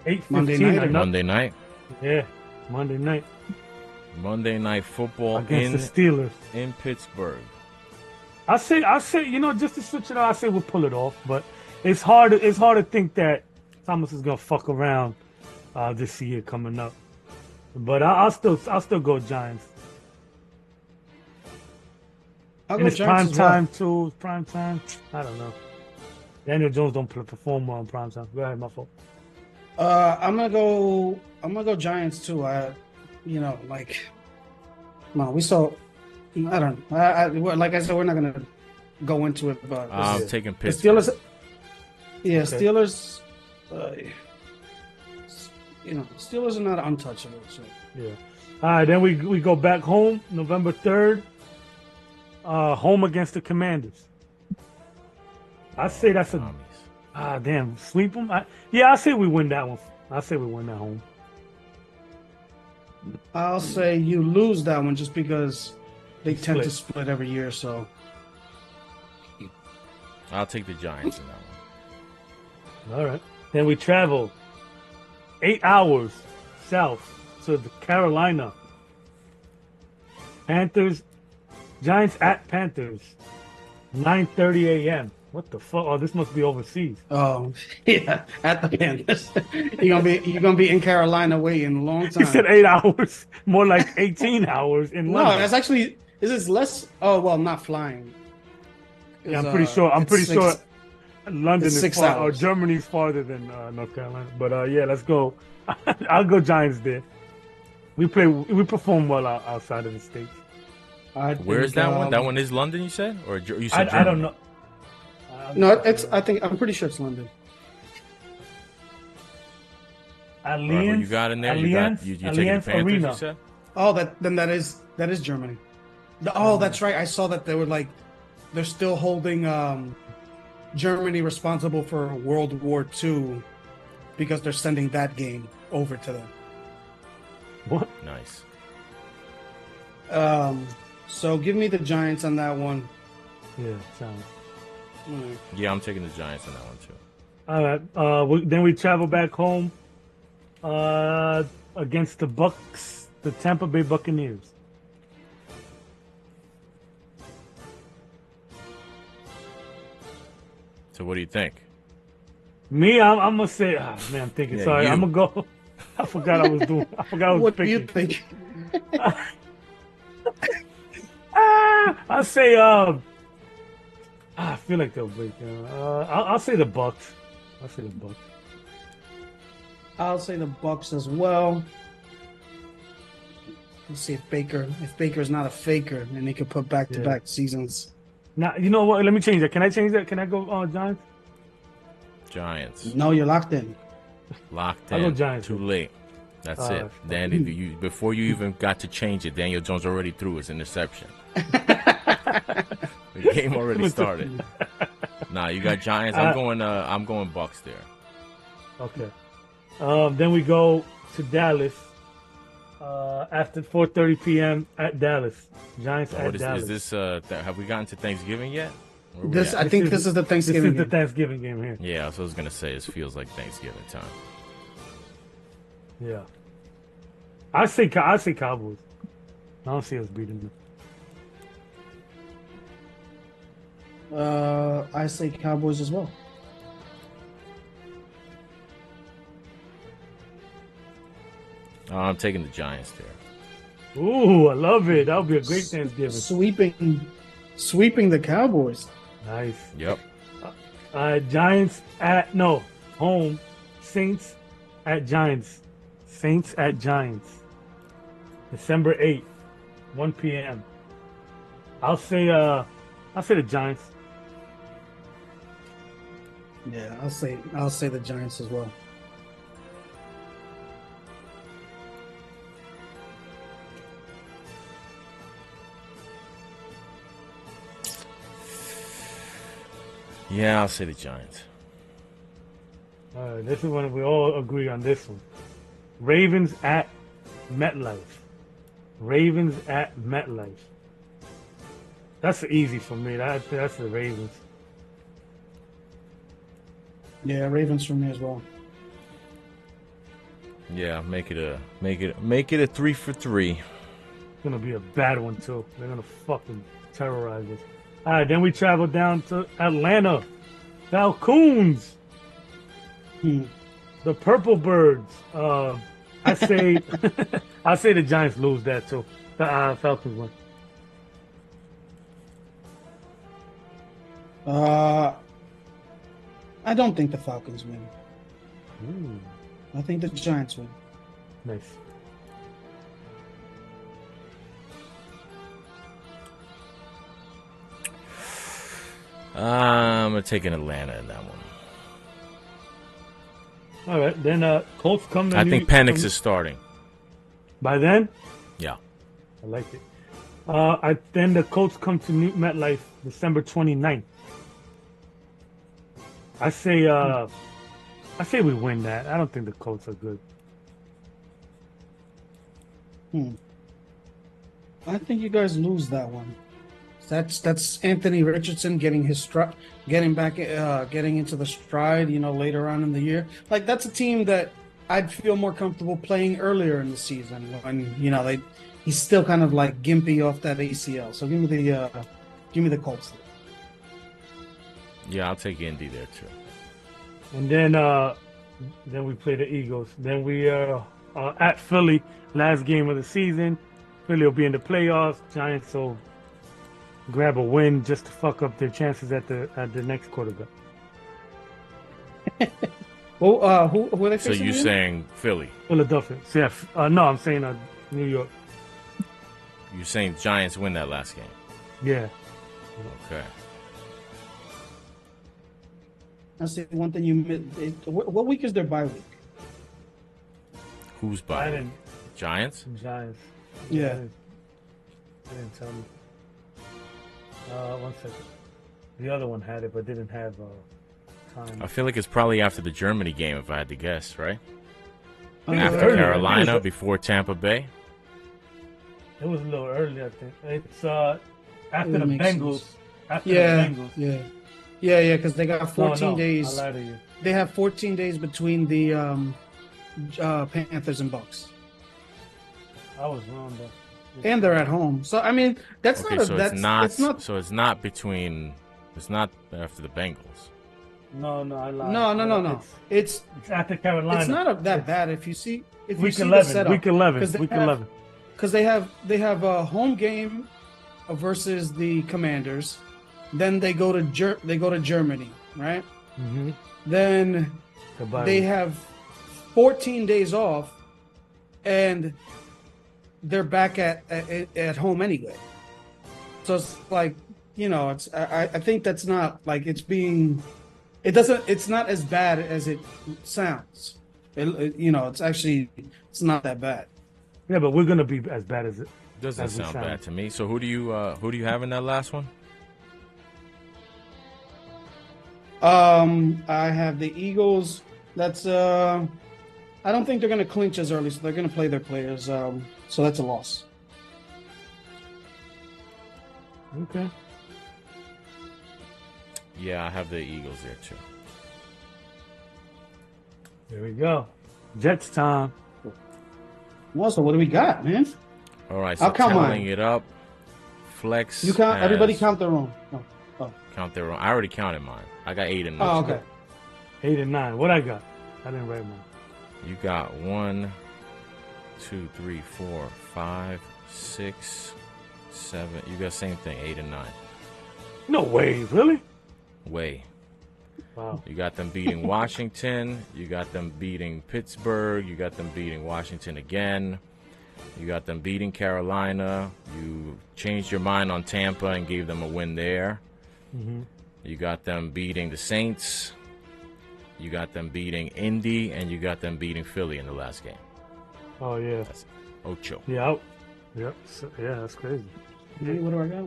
8:15. Monday night. Yeah, Monday night. Monday night football against the Steelers in Pittsburgh. I say, just to switch it out, I say we'll pull it off, but it's hard to think that Thomas is gonna fuck around this year coming up. But I'll still go Giants. And it's prime time too. Prime time. I don't know. Daniel Jones don't perform well on prime time. Go ahead, my fault. I'm gonna go Giants too. We saw. I don't know. Like I said, we're not gonna go into it, but I'm taking Pittsburgh. Steelers. Yeah, okay. Steelers. Steelers are not untouchable. So. Yeah. All right, then we go back home, November 3rd. Home against the Commanders. I say that's damn, sweep them. I say we win that one. I say we win that home. I'll say you lose that one just because they tend to split every year. So I'll take the Giants in that one. All right. Then we travel 8 hours south to the Carolina. Panthers, Giants at Panthers, 9:30 a.m. What the fuck? Oh, this must be overseas. Oh, yeah, at the Panthers. You're gonna be in Carolina waiting a long time. You said 8 hours, more like 18 hours in London. No, that's actually is less. Oh well, not flying. Yeah, I'm pretty sure. London is 6 far, hours. or Germany's farther than North Carolina. But yeah, let's go. I'll go Giants there. We perform well outside of the States. Where is that one? That one is London, you said, or you said Germany? I don't know. No, I'm pretty sure it's London. Allianz, you got in there. Allianz, You taking the Panthers? Arena. You said? Oh, that is Germany. That's right. I saw that they're still holding Germany responsible for World War II because they're sending that game over to them. What? Nice. So give me the Giants on that one. Yeah, sounds. Yeah, I'm taking the Giants on that one too. All right. Then we travel back home against the Bucks, the Tampa Bay Buccaneers. So what do you think? Me, I'm gonna say, man, I'm thinking. Yeah, Sorry, you. I'm gonna go. I forgot I was doing. I forgot I was What do picking. you think? I'll say, I feel like they'll break down. I'll say the Bucks. I'll say the Bucks. I'll say the Bucks as well. Let's see if Baker's not a faker, and he could put back-to-back seasons. Now, you know what? Let me change that. Can I change that? Can I go Giants? Giants. No, you're locked in. Locked I'll go in. Giants. Too late. That's it. Right. Dan, if you before you even got to change it, Daniel Jones already threw his interception. The game already started. Nah, you got Giants. I'm going Bucks there. Okay. Then we go to Dallas after 4:30 p.m. at Dallas. Giants at Dallas. Is this? Have we gotten to Thanksgiving yet? I think this is the Thanksgiving. This is the Thanksgiving game here. Yeah, so I was gonna say it feels like Thanksgiving time. Yeah. I say Cowboys. I don't see us beating them. I say Cowboys as well. I'm taking the Giants there. Ooh, I love it. That would be a great Thanksgiving. Sweeping the Cowboys. Nice. Yep. Giants home. Saints at Giants. Saints at Giants. December 8th, 1 p.m. I'll say the Giants. Yeah, I'll say the Giants as well. Yeah, I'll say the Giants. All right, this is when we all agree on this one. Ravens at MetLife. Ravens at MetLife. That's easy for me. That's the Ravens. Yeah, Ravens for me as well. Yeah, make it a 3-for-3. It's gonna be a bad one too. They're gonna fucking terrorize us. All right, then we travel down to Atlanta. Falcons. The Purple Birds. I say the Giants lose that too. The Falcons win. I don't think the Falcons win. Ooh, I think the Giants win. nice. I'm gonna take an Atlanta in that one. All right, then Colts come. I think Penix is starting. By then. Yeah. I like it. Then the Colts come to MetLife December 29th. I say we win that. I don't think the Colts are good. I think you guys lose that one. That's Anthony Richardson getting his getting into the stride. Later on in the year, like that's a team that I'd feel more comfortable playing earlier in the season when he's still kind of like gimpy off that ACL. So give me the Colts. Yeah, I'll take Indy there too. And then we play the Eagles. Then we are at Philly, last game of the season. Philly will be in the playoffs. Giants will grab a win just to fuck up their chances at the next quarterback. Well, who are they facing? So you're again? saying Philly? Philadelphia. So yeah, no, I'm saying New York. You're saying Giants win that last game? Yeah. Okay. I see one thing you missed. What week is their bye week? Who's by? Giants? Giants. Yeah. They didn't tell me. 1 second. The other one had it, but didn't have time. I feel like it's probably after the Germany game, if I had to guess, right? After After Carolina, before Tampa Bay? It was a little early, I think. It's after the Bengals. Sense. After the Bengals. Yeah, because they got 14 days. I lied to you. They have 14 days between the Panthers and Bucks. I was wrong, though. And they're at home, so I mean that's Okay, not. so That's it's not. It's not. So it's not between. It's not after the Bengals. No, I lied. No. It's after Carolina. It's not that bad if you see week the 11. setup. Week 11. Week 11. Because they have a home game versus the Commanders, then they go to Germany, right? Mm-hmm. Then they have 14 days off, and they're back at home anyway. So it's like, it's I think that's not like it's not as bad as it sounds. It's not that bad. Yeah, but we're gonna be as bad as it. Doesn't sound bad to me. So who do you have in that last one? I have the Eagles. That's I don't think they're gonna clinch as early, so they're gonna play their players. So that's a loss. Okay. Yeah, I have the Eagles there too. There we go. Jets time. Well, so what do we got, man? All right, so I'll count tallying mine. it up. Flex. You count. Everybody count their own. Oh. Count their own. I already counted mine. I got 8 and 9. Oh, okay. 8 and 9. What I got? I didn't write mine. You got 1, 2, 3, 4, 5, 6, 7. You got same thing, 8 and 9. No way, really? Way. Wow. You got them beating Washington. You got them beating Pittsburgh. You got them beating Washington again. You got them beating Carolina. You changed your mind on Tampa and gave them a win there. Mm-hmm. You got them beating the Saints. You got them beating Indy, and you got them beating Philly in the last game. Oh yeah. That's ocho. Yeah. Yep. Yeah, that's crazy. What do I got?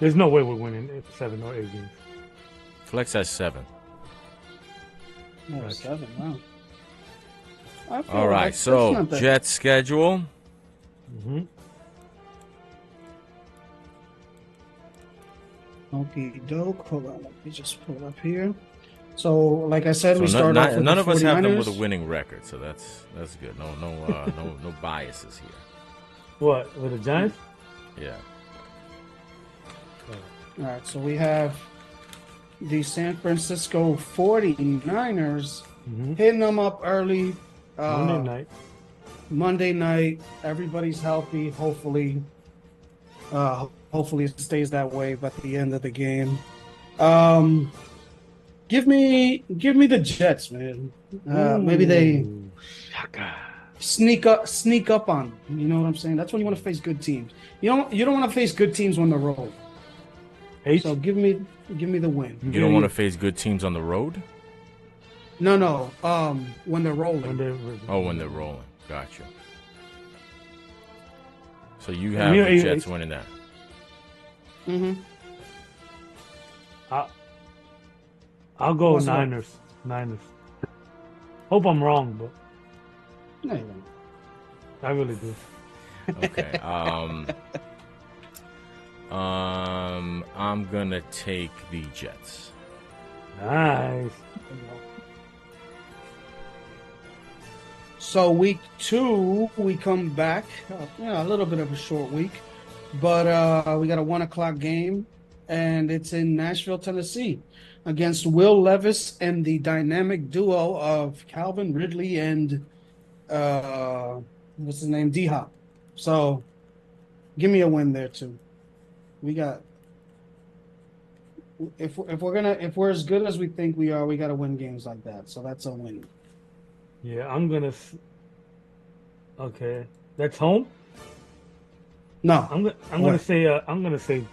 There's no way we're winning 7 or 8 games. Flex has 7. No, Gotcha. 7. Wow. All right, so Jets schedule. Mm-hmm. Okie doke. Hold on, let me just pull it up here. So, like I said, we start off with none the of us have them with 49ers. a winning record, so that's good. No biases here. What, with the Giants? Yeah. All right, so we have the San Francisco 49ers hitting them up early. Monday night. Everybody's healthy, hopefully. Hopefully it stays that way by the end of the game. Give me the Jets, man. Maybe they sneak up on them. You know what I'm saying? That's when you want to face good teams. You don't want to face good teams when they're rolling. So give me the win. You don't want to face good teams on the road? No. When they're rolling. When they're rolling. Gotcha. So you have the Jets winning that. Mm-hmm. I'll go Niners. Hope I'm wrong, but No, you won't. I really do. Okay. I'm gonna take the Jets. Nice. So week 2, we come back. A little bit of a short week, but we got a 1:00 game, and it's in Nashville, Tennessee, against Will Levis and the dynamic duo of Calvin Ridley and what's his name, D-Hop. So give me a win there too. We got if we're as good as we think we are, we got to win games like that. So that's a win. Yeah, I'm gonna. Okay, that's home. No, I'm gonna say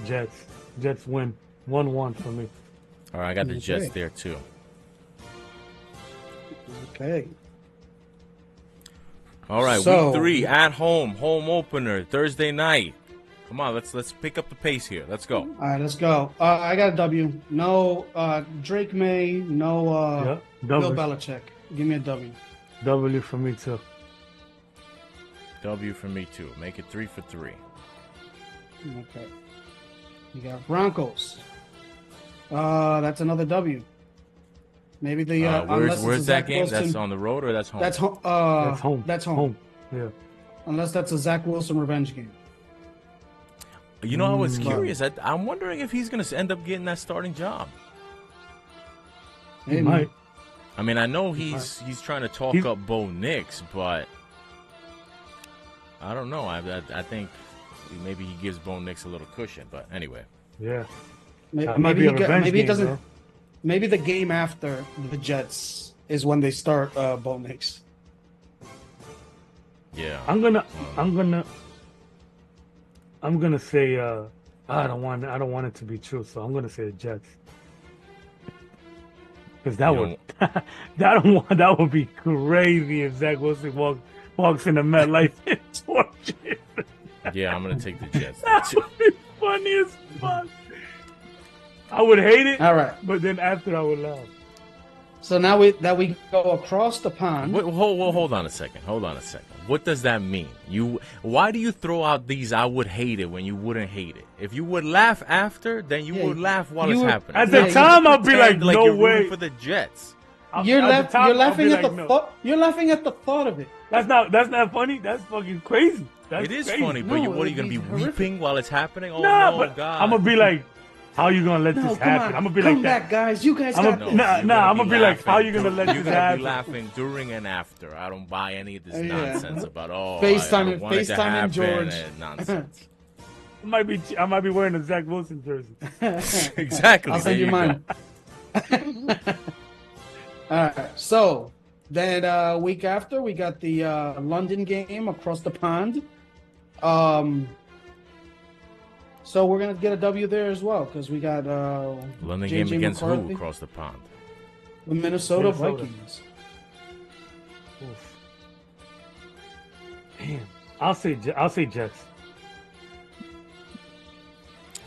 Jets. Jets win 1-1 for me. All right, I got the Jets there too. Okay. All right, So, week 3 at home opener Thursday night. Come on, let's pick up the pace here. Let's go. All right, let's go. I got a W. No Drake May. No Bill Belichick. Give me a W. W for me too. W for me too. Make it 3 for 3. Okay. You got Broncos. That's another W. Maybe the where's that game? Wilson, that's on the road or that's home? That's home. That's home. That's home. Yeah. Unless that's a Zach Wilson revenge game. You know, I was curious. I'm wondering if he's going to end up getting that starting job. He might. I mean, I know he's trying to talk up Bo Nix, but I don't know. I think maybe he gives Bo Nix a little cushion. But anyway. Yeah. Maybe he doesn't. Maybe the game after the Jets is when they start Bo Nix. Yeah. I'm gonna say I don't want it to be true, so I'm gonna say the Jets. Because that would be crazy if Zach Wilson walks into MetLife and torches. Yeah, I'm gonna take the Jets. That would be funny as fuck. I would hate it. All right, but then after I would laugh. So now we go across the pond. Hold on a second. What does that mean? Why do you throw out these "I would hate it" when you wouldn't hate it? If you would laugh after, then you would laugh while it's happening. At the time, I'll be like, "No way!" For the Jets, you're laughing at the thought. You're laughing at the thought of it. That's not funny. That's fucking crazy. It is funny, but what are you gonna be weeping while it's happening? Oh no, God! I'm gonna be like, how you gonna let this happen? I'm gonna be like, back, guys. You guys got this. I'm gonna be like, how you gonna let this happen? You're gonna be laughing during and after. I don't buy any of this nonsense about FaceTime George. Nonsense. I might be wearing a Zach Wilson jersey. Exactly. I'll send you mine. All right. So then week after we got the London game across the pond. So we're gonna get a W there as well because we got London game against McCarthy. Who across the pond? The Minnesota Vikings. Oof. Damn, I'll say Jets.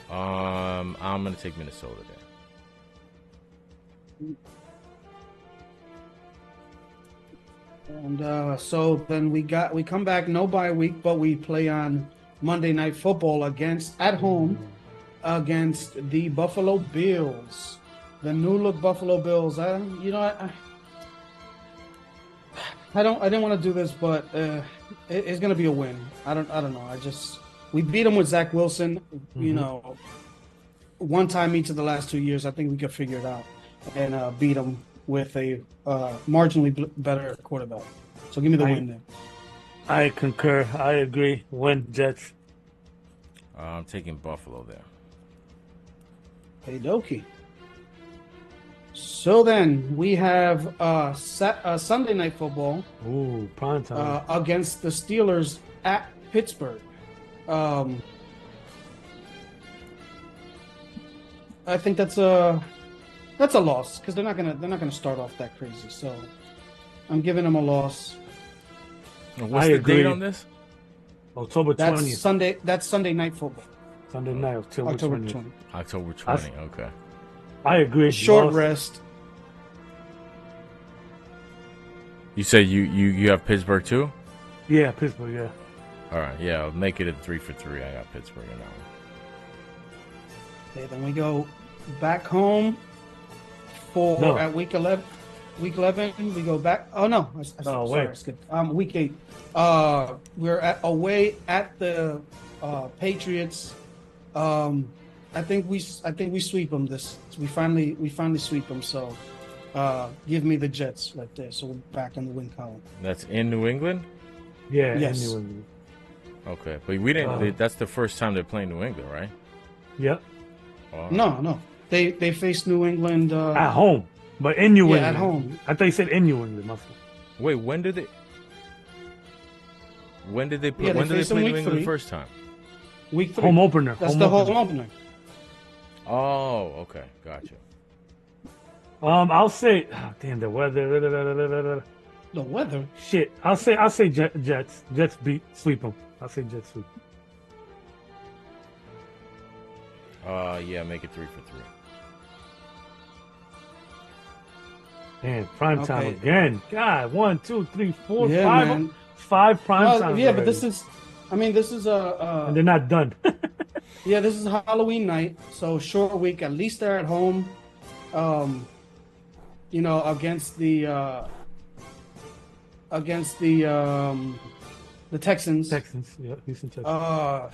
I'm gonna take Minnesota there. And so then we come back no bye week, but we play on Monday Night Football at home against the Buffalo Bills, the new look Buffalo Bills. I didn't want to do this, but it's gonna be a win. I don't know. We beat them with Zach Wilson. Mm-hmm. You know, one time each of the last 2 years. I think we could figure it out and beat them with a marginally better quarterback. So give me the win there. I concur. I agree. Win, Jets. I'm taking Buffalo there. Hey, dokie. So then we have Sunday Night Football. Ooh, prime time. Against the Steelers at Pittsburgh. I think that's a loss because they're not gonna start off that crazy. So I'm giving them a loss. What's the date on this? October 20th. That's Sunday Night Football. Sunday night, October 20th. October 20. Okay. I agree. Short rest. You said you have Pittsburgh too? Yeah, Pittsburgh. Yeah. All right. Yeah, I'll make it a 3 for 3. I got Pittsburgh in that one. Okay, then we go back home at week 11. Week 11, we go back. Oh no! Sorry, I skipped. Week 8. We're away at the Patriots. I think we sweep them. We finally sweep them. So give me the Jets right there. So we're back in the win column. That's in New England. Yeah. Yes. In New England. Okay, but we didn't. That's the first time they're playing New England, right? Yep. No. They faced New England at home. But in New England. At home. I thought you said in New England. Wait, when did they play? When did they play New England the first time? Week 3. Home opener. That's the home opener. Oh, okay, gotcha. I'll say. Oh, damn the weather. The weather. Shit. I'll say Jets. Jets sweep them. I'll say Jets sweep. Yeah, make it 3 for 3. Man, prime time again. God, 1, 2, 3, 4, 5. Man. 5 prime time. Yeah, already. but this is and they're not done. Yeah, this is Halloween night, so short week. At least they're at home. Against the Texans. Texans, yeah, Houston Texans.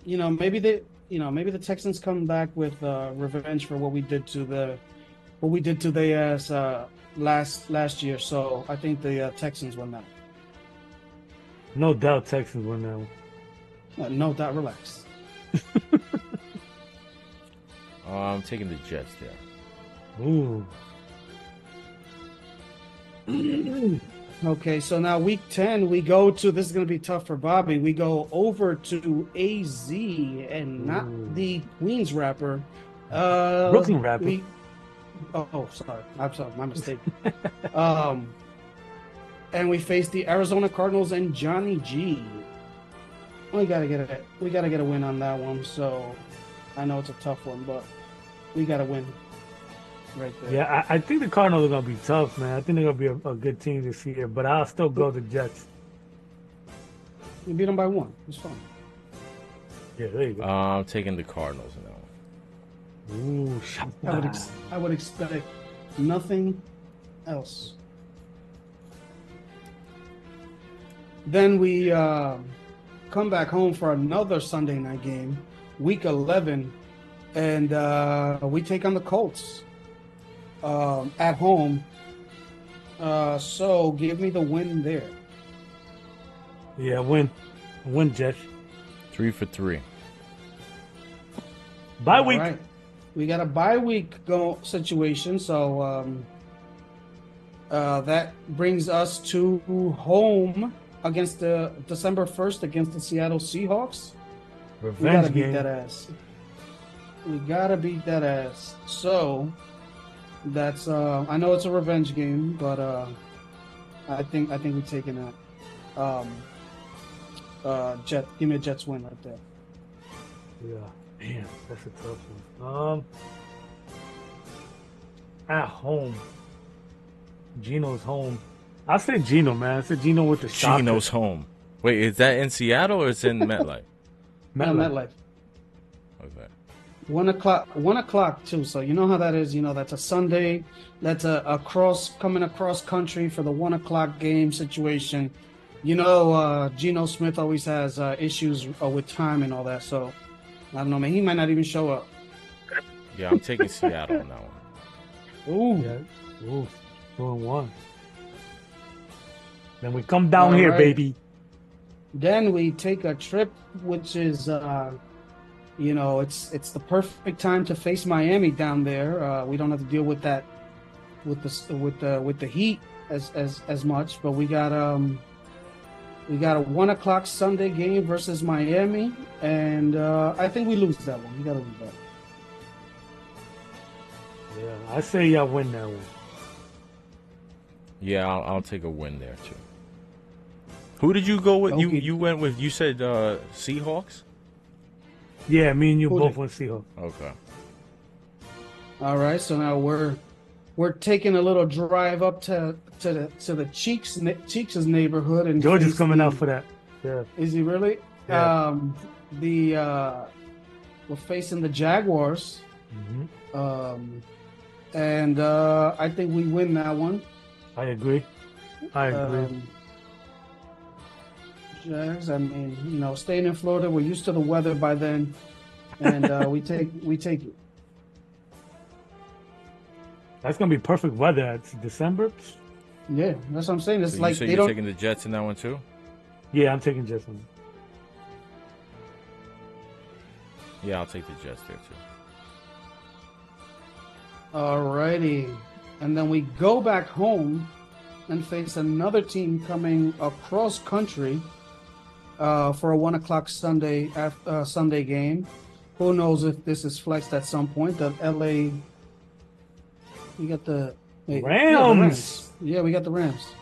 maybe the Texans come back with revenge for what we did to the ass last year. So I think the Texans win that. No doubt Texans win that one. No doubt, relax. I'm taking the Jets there. Ooh. Okay, so now week 10, we go to, this is going to be tough for Bobby. We go over to AZ and not the Queens rapper. Brooklyn rapper. Sorry. I'm sorry. My mistake. And we face the Arizona Cardinals and Johnny G. We gotta get a win on that one. So I know it's a tough one, but we gotta win right there. Yeah, I think the Cardinals are gonna be tough, man. I think they're gonna be a good team this year, but I'll still go the Jets. You beat them by one. It's fine. Yeah, there you go. I'm taking the Cardinals in that one. Ooh, I would expect nothing else. Then we come back home for another Sunday night game, week 11, and we take on the Colts at home. So give me the win there. Yeah, win, Jets. 3 for 3. Bye week. Right. We got a bye week situation, so that brings us to home against the December 1st against the Seattle Seahawks. Revenge We gotta game. beat that ass. We gotta beat that ass. So that's I know it's a revenge game, but I think we're taking that. Give me a Jets win right there. Yeah, man, that's a tough one. At home, Gino's home. I say Gino, man. I said Gino with the shot. Gino's home. Wait, is that in Seattle or is it in MetLife? MetLife. Okay. 1 o'clock too. So you know how that is. You know that's a Sunday. That's coming across country for the 1 o'clock game situation. You know, Geno Smith always has issues with time and all that. So I don't know, man. He might not even show up. Yeah, I'm taking Seattle on that one. Ooh, yeah. Ooh, 2-1. Then we come down All here, right. baby. Then we take a trip, which is, it's the perfect time to face Miami down there. We don't have to deal with that, with the heat as much. But we got a 1 o'clock Sunday game versus Miami, and I think we lose that one. We gotta lose that. Yeah, I say y'all win that one. Yeah, I'll take a win there too. Who did you go with? Okay. You went with. You said Seahawks. Yeah, me and you Who both did? went Seahawks. Okay. All right, so now we're taking a little drive up to the Cheeks' neighborhood, and George is face coming the- out for that. Yeah. Is he really? Yeah. We're facing the Jaguars, Mm-hmm. and I think we win that one. I agree. Jags. I mean, staying in Florida, we're used to the weather by then, and we take it. That's gonna be perfect weather. It's December. Yeah, that's what I'm saying. It's So like you say they you're don't. taking the Jets in that one too? Yeah, I'm taking Jets on. Yeah, I'll take the Jets there too. Alrighty, and then we go back home and face another team coming across country for a 1 o'clock Sunday game. Who knows if this is flexed at some point? The LA, we got the Rams. Yeah, the Rams. Yeah, we got the Rams.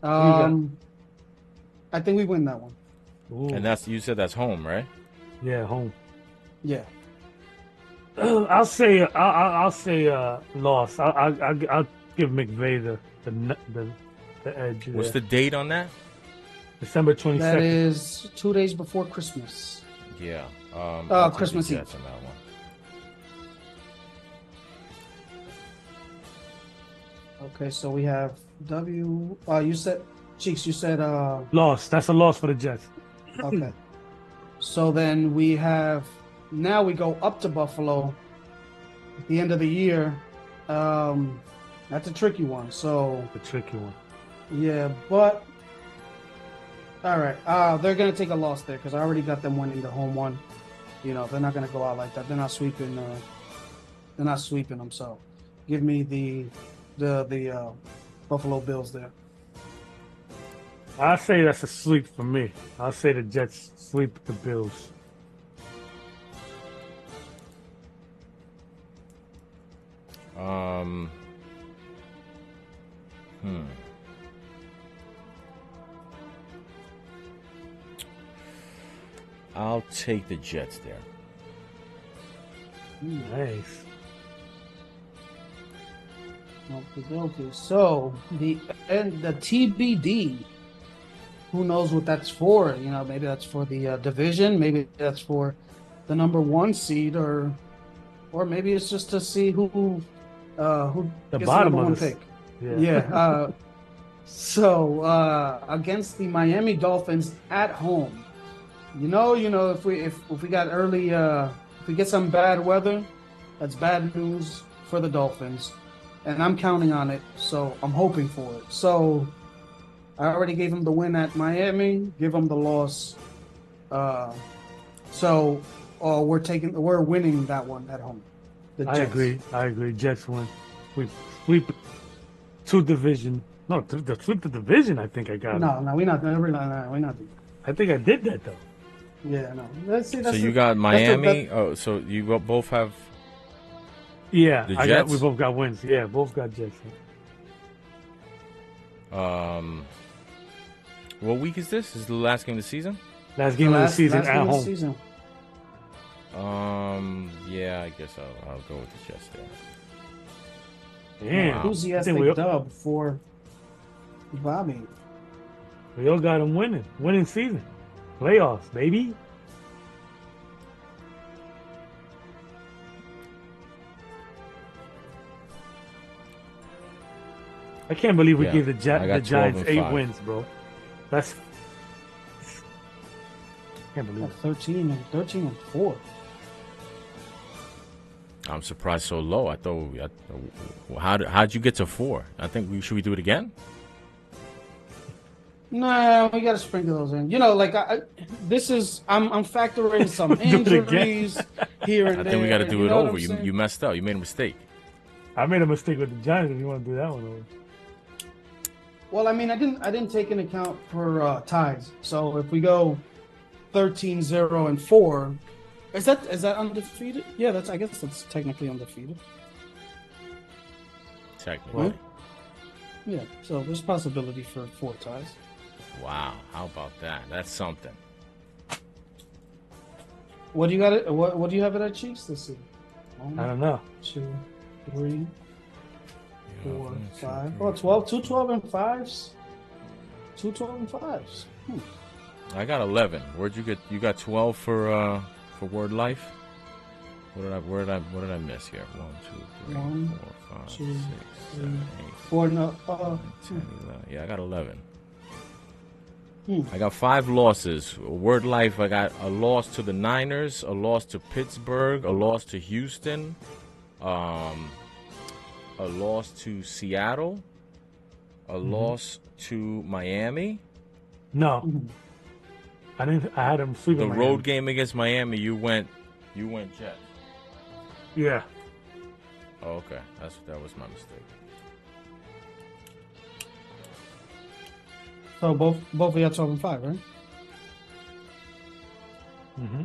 I think we win that one. Ooh. And you said that's home, right? Yeah, home. Yeah. I'll say loss. I'll give McVay the edge. What's there. the date on that? December 22nd? That is 2 days before Christmas. Yeah. I'll take Christmas the Eve. Jets on that one. Okay, so we have W. You said Cheeks. You said Loss. That's a loss for the Jets. Okay. So then we have now we go up to Buffalo at the end of the year. That's a tricky one. So The tricky one. yeah, but all right. They're gonna take a loss there because I already got them winning the home one. You know, they're not gonna go out like that. They're not sweeping. They're not sweeping them. So give me the Buffalo Bills there. I'll say that's a sweep for me. I'll say the Jets sweep the Bills. I'll take the Jets there. Nice. Okay. So the TBD. Who knows what that's for? You know, maybe that's for the division. Maybe that's for the number 1 seed, or maybe it's just to see who The gets bottom the number of 1 this. pick. Yeah. Yeah. So against the Miami Dolphins at home. You know, if we got early, if we get some bad weather, that's bad news for the Dolphins, and I'm counting on it. So I'm hoping for it. So I already gave them the win at Miami. Give them the loss. So we're winning that one at home. The I Jets. agree. Jets win. We sweep 2 division. No, the sweep the division. I think I got it. No, we're not. We're not. I think I did that though. Yeah, no. Let's see. So you got Miami. Oh, so you both have. Yeah, The Jets? we both got wins. Yeah, both got Jets. What week is this? Is the last game of the season? Last game of the season last at game of the home. season. Yeah, I guess I'll go with the Jets there. Damn. Enthusiastic dub for Bobby. We all got them winning season, playoffs, baby. I can't believe we gave the Giants 8 wins, bro. That's can't believe it. 13 and 4. I'm surprised so low. I thought. How'd you get to 4? I think should we do it again? No, we got to sprinkle those in. You know, like I'm factoring some injuries here and there. I think we got to do you it know what over. I'm saying? You messed up. You made a mistake. I made a mistake with the Giants. If you want to do that one over. Well, I mean, I didn't take into account for ties. So if we go 13-0 and 4, is that undefeated? Yeah, I guess that's technically undefeated. Technically. Right? Yeah. So there's possibility for 4 ties. Wow, how about that? That's something. What do you got it? What do you have it at, Chiefs this season? I don't know. 2, 3, 4, 5. Oh, 12. 2 12 and 5s. 2 12 and 5s. I got 11. Where'd you get? You got 12 for Word Life. Where did I miss here? 1, 2, 3, 1, 4, 5, 2, 6, 3, 7, 8, 4. No. 10, 11. Yeah, I got 11. I got 5 losses. Word Life, I got a loss to the Niners, a loss to Pittsburgh, a loss to Houston, a loss to Seattle, a loss to Miami. No, I didn't. I had them sweeping The Miami. road game against Miami, you went Jets. Yeah. Oh, okay, that was my mistake. So both of you are 12 and 5, right? Mm-hmm.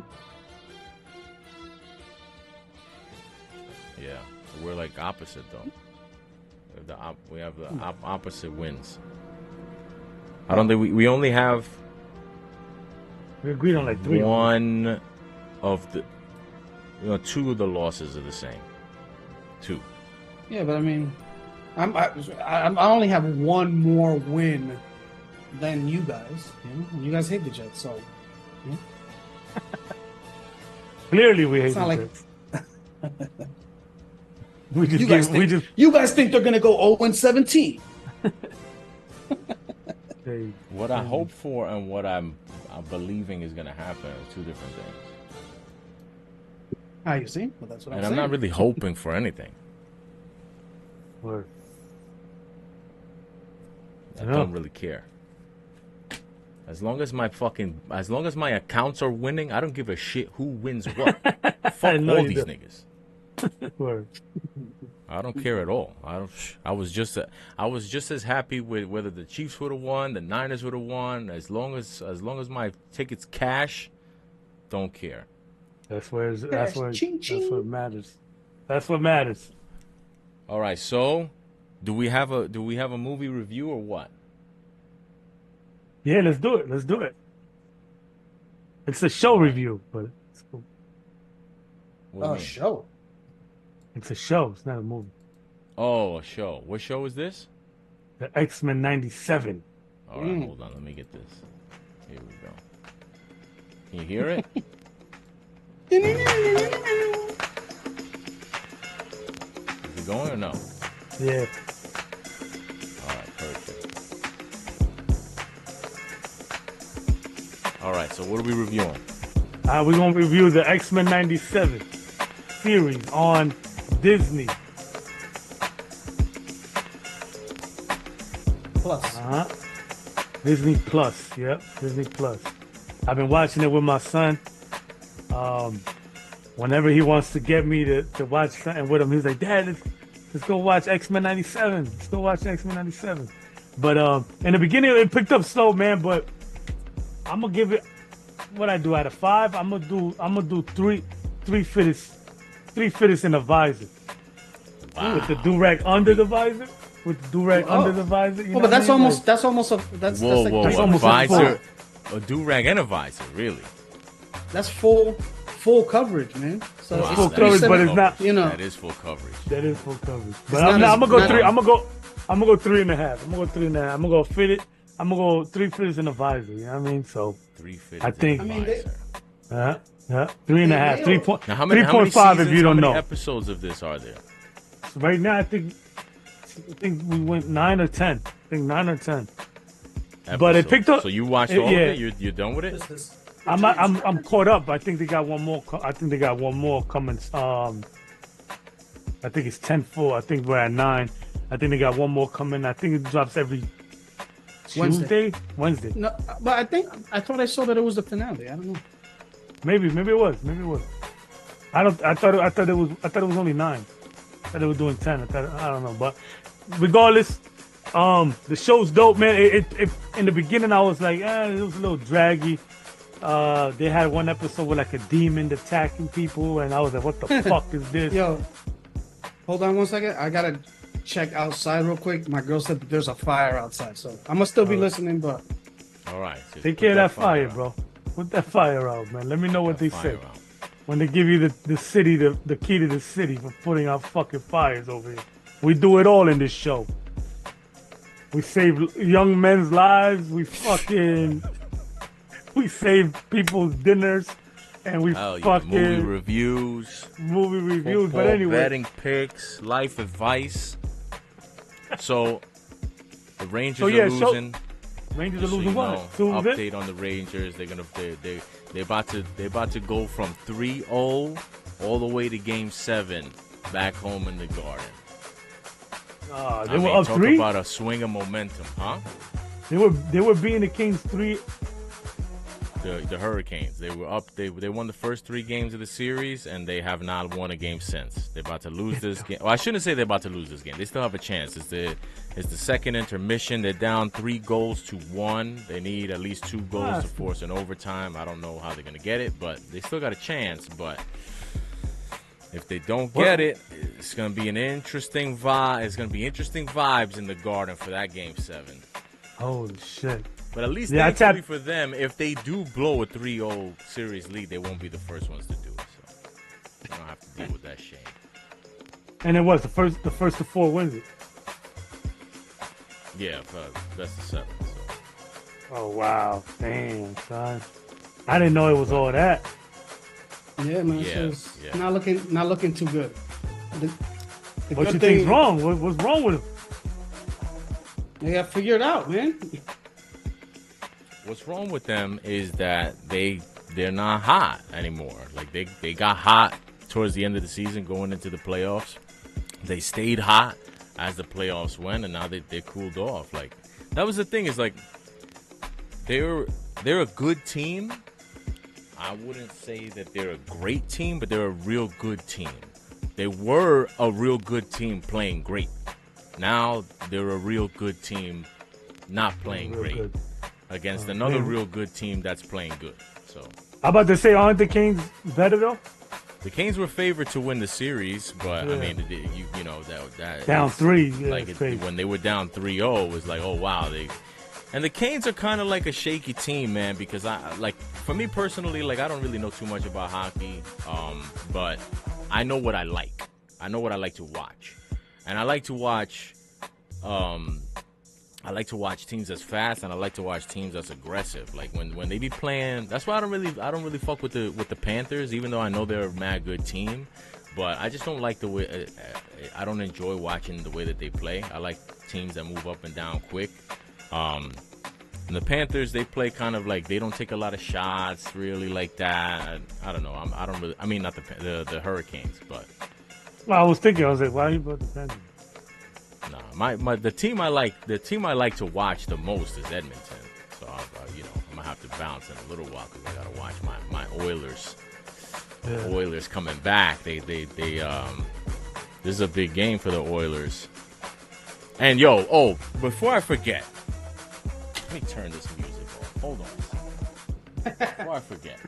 Yeah, we're like opposite though. We have the opposite wins. I don't think we only have We agreed on like 3. one of the 2 of the losses are the same. 2. Yeah, but I mean, I only have 1 more win than you guys. You know? And you guys hate the Jets, so. Yeah. Clearly, we hate It's not the like- Jets. We just You guys think they're gonna go 0-17? What I hope for and what I'm believing is gonna happen are two different things. Ah, you see? Well, that's what And I'm I'm saying. not really hoping for anything. Word. I don't really care. As long as my accounts are winning, I don't give a shit who wins what. Fuck all these niggas. Word. I don't care at all. I was just as happy with whether the Chiefs would have won, the Niners would have won. As long as my tickets cash, don't care. That's what matters. That's what matters. All right. So, do we have a movie review or what? Yeah, let's do it. It's a show review, but it's cool. What do you mean? Show. It's a show. It's not a movie. Oh, a show. What show is this? The X-Men '97. All right, hold on. Let me get this. Here we go. Can you hear it? Is it going or no? Yeah. All right, perfect. All right, so what are we reviewing? We're going to review the X-Men '97 series on Disney. Plus. Disney Plus. Yep, Disney Plus. I've been watching it with my son. Whenever he wants to get me to watch something with him, he's like, Dad, let's go watch X-Men '97. Let's go watch X-Men '97. But in the beginning, it picked up slow, man. But I'm gonna give it what I do out of 5. I'm gonna do three fittest in the visor. Wow. With the do-rag under the visor. With the do-rag under the visor. You know but that's what I mean? almost that's almost a that's Whoa, like whoa, that's whoa. almost Visor, a do-rag and a visor, really? that's full coverage, man. So Wow, it's full that coverage, is but full it's not. coverage. You know. That is full coverage. That is full coverage. But not I'm as- gonna go not- 3. I'm gonna go 3.5. I'm gonna go 3.5. I'm gonna go fitted. I'm gonna go 3 fitteds in the visor. You know what I mean? So 3 fitted. I think- in the I mean, they- visor. 3.5. 3 point. Now, how many 3.5 seasons, if you don't how know. many episodes of this are there? So right now, I think we went 9 or 10. I think 9 or 10. But it Episodes. picked up. So you watched all yeah. of it? You're done with it? I'm caught up. I think they got one more. I think they got one more coming. I think it's 10-4. I think we're at 9. I think they got one more coming. I think it drops every Wednesday. No, but I thought I saw that it was the finale. I don't know. Maybe it was. I thought it was only 9. I thought they were doing 10. I don't know. But regardless, the show's dope, man. It in the beginning I was like, it was a little draggy. They had one episode with like a demon attacking people, and I was like, what the fuck is this? Yo, hold on one second. I gotta check outside real quick. My girl said that there's a fire outside, so I'm gonna still be listening. But All right. just Take put care of that fire, out. bro. Put that fire out, man. Let me know what they Fire say out. when they give you the city, the key to the city for putting out fucking fires over here. We do it all in this show. We save young men's lives. We save people's dinners, and we Oh, yeah. fucking Movie reviews. But Football anyway, betting picks, life advice. So the Rangers are losing. Rangers are Just so losing you what? know, 2 update on the Rangers. They're about to go from 3-0 all the way to Game 7 back home in the Garden. They were up talk 3. about a swing of momentum, huh? They were beating the Kings 3. The Hurricanes. They were up. They won the first 3 games of the series, and they have not won a game since. They're about to lose this game. Well, I shouldn't say they're about to lose this game. They still have a chance. It's the second intermission. They're down 3-1. They need at least 2 goals to force an overtime. I don't know how they're gonna get it, but they still got a chance. But if they don't get it, it's gonna be an interesting vibe. It's gonna be interesting vibes in the Garden for that Game 7. Holy shit! But at least Yeah, thankfully for them, if they do blow a 3-0 series lead, they won't be the first ones to do it. So they don't have to deal with that shame. And it was the first to 4 wins it. Yeah, best of 7. So. Oh wow! Damn, son. I didn't know it was all that. yeah, man, Yeah, so it's yeah. not looking too good. The What good you thing- think's wrong? What's wrong with him? They got figured out, man. what's wrong with them is that they're not hot anymore. Like they got hot towards the end of the season, going into the playoffs. They stayed hot as the playoffs went, and now they cooled off. Like that was the thing, is like they're a good team. I wouldn't say that they're a great team, but they're a real good team. They were a real good team playing great. Now they're a real good team not playing great good. Against another real good team that's playing good. So I'm about to say, aren't the Canes better though? the Canes were favored to win the series, but I mean, you know that Down 3, like when they were down 3-0, it was like, oh wow, and the Canes are kind of like a shaky team, man, because for me personally, like I don't really know too much about hockey, but I know what I like. I know what I like to watch, and I like to watch teams that's fast, and I like to watch teams that's aggressive. Like when they be playing, that's why I don't really fuck with the Panthers, even though I know they're a mad good team. But I just don't like the way I don't enjoy watching the way that they play. I like teams that move up and down quick. And the Panthers, they play kind of like they don't take a lot of shots really like that. I don't know. I mean not the Hurricanes, but. Well, I was like, why you brought the Panthers? Nah, the team I like to watch the most is Edmonton. So I'm gonna have to bounce in a little while because I gotta watch my Oilers. Yeah. The Oilers coming back. They this is a big game for the Oilers. And before I forget, let me turn this music off. Hold on. Before I forget,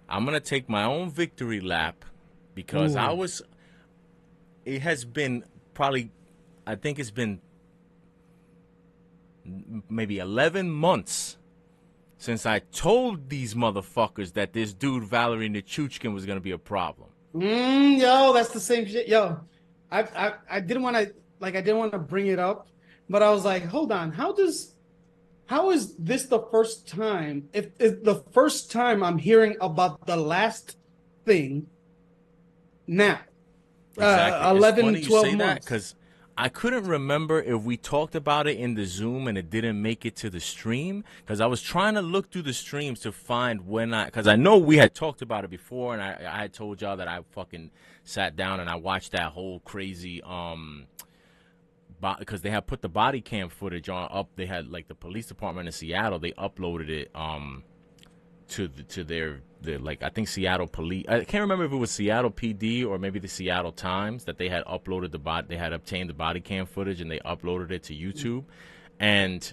I'm gonna take my own victory lap because it has been probably, I think it's been maybe 11 months since I told these motherfuckers that this dude Valerie Nichushkin was gonna be a problem. Yo, that's the same shit. Yo, I didn't want to bring it up, but I was like, hold on, how is this the first time? If the first time I'm hearing about the last thing now. Exactly. 11, 12 months. Because I couldn't remember if we talked about it in the Zoom and it didn't make it to the stream. Because I was trying to look through the streams to find because I know we had talked about it before, and I had told y'all that I fucking sat down and I watched that whole crazy because they had put the body cam footage up. They had like the police department in Seattle. They uploaded it to their like I think Seattle police. I can't remember if it was Seattle PD or maybe the Seattle Times that they had uploaded they had obtained the body cam footage and they uploaded it to YouTube. And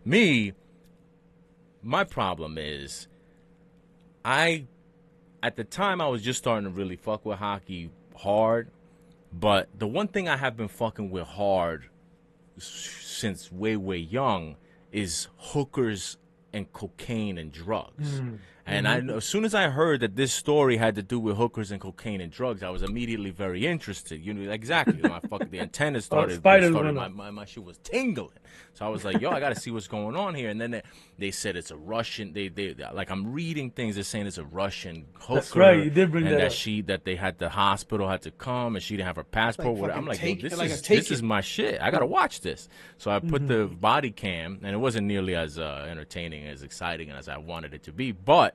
my problem is at the time I was just starting to really fuck with hockey hard, but the one thing I have been fucking with hard since way young is hookers and cocaine and drugs. And as soon as I heard that this story had to do with hookers and cocaine and drugs, I was immediately very interested. You know, exactly. The antennas started my shit was tingling. So I was like, yo, I got to see what's going on here. And then they said it's a Russian. They like I'm reading things. They're saying it's a Russian hooker. That's right. You did bring and that up. That they had the hospital had to come and she didn't have her passport. Like I'm like, this is my shit. I got to watch this. So I put the body cam, and it wasn't nearly as entertaining, as exciting as I wanted it to be, but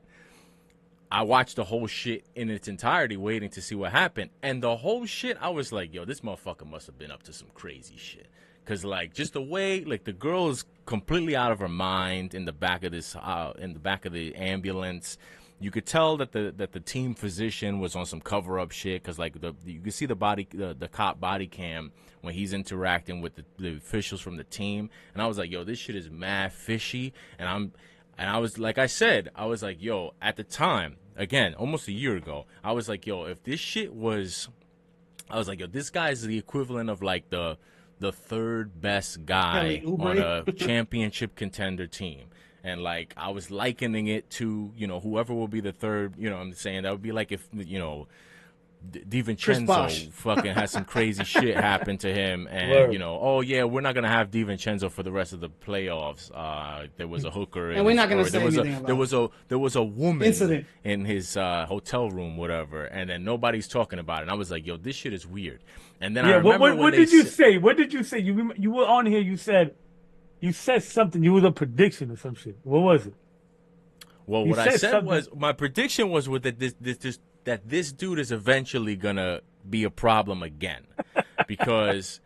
I watched the whole shit in its entirety, waiting to see what happened. And the whole shit, I was like, yo, this motherfucker must have been up to some crazy shit. Because, like, just the way, like, the girl is completely out of her mind in the back of the ambulance. You could tell that the team physician was on some cover-up shit. Because, like, you could see the cop body cam when he's interacting with the officials from the team. And I was like, yo, this shit is mad fishy. And I was, like I said, I was like, yo, at the time, again, almost a year ago, I was like, yo, if this shit was, I was like, yo, this guy is the equivalent of, like, the third best guy on a championship contender team. And, like, I was likening it to, whoever will be the third, I'm saying that would be like if, DiVincenzo fucking had some crazy shit happen to him, and oh yeah, we're not gonna have DiVincenzo for the rest of the playoffs. There was a hooker, and we're not gonna say anything about it. There was a woman incident in his hotel room, whatever, and then nobody's talking about it. And I was like, yo, this shit is weird. And then I remember what did you say? What did you say? You were on here. You said You said something. You was a prediction or some shit. What was it? Well, You what I said said something- was my prediction was with that this dude is eventually gonna be a problem again, because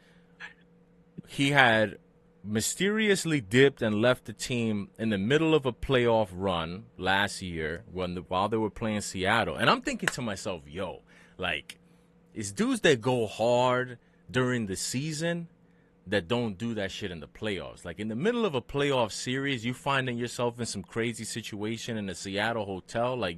he had mysteriously dipped and left the team in the middle of a playoff run last year while they were playing Seattle, and I'm thinking to myself, yo, like, it's dudes that go hard during the season that don't do that shit in the playoffs. Like, in the middle of a playoff series, you finding yourself in some crazy situation in a Seattle hotel, like,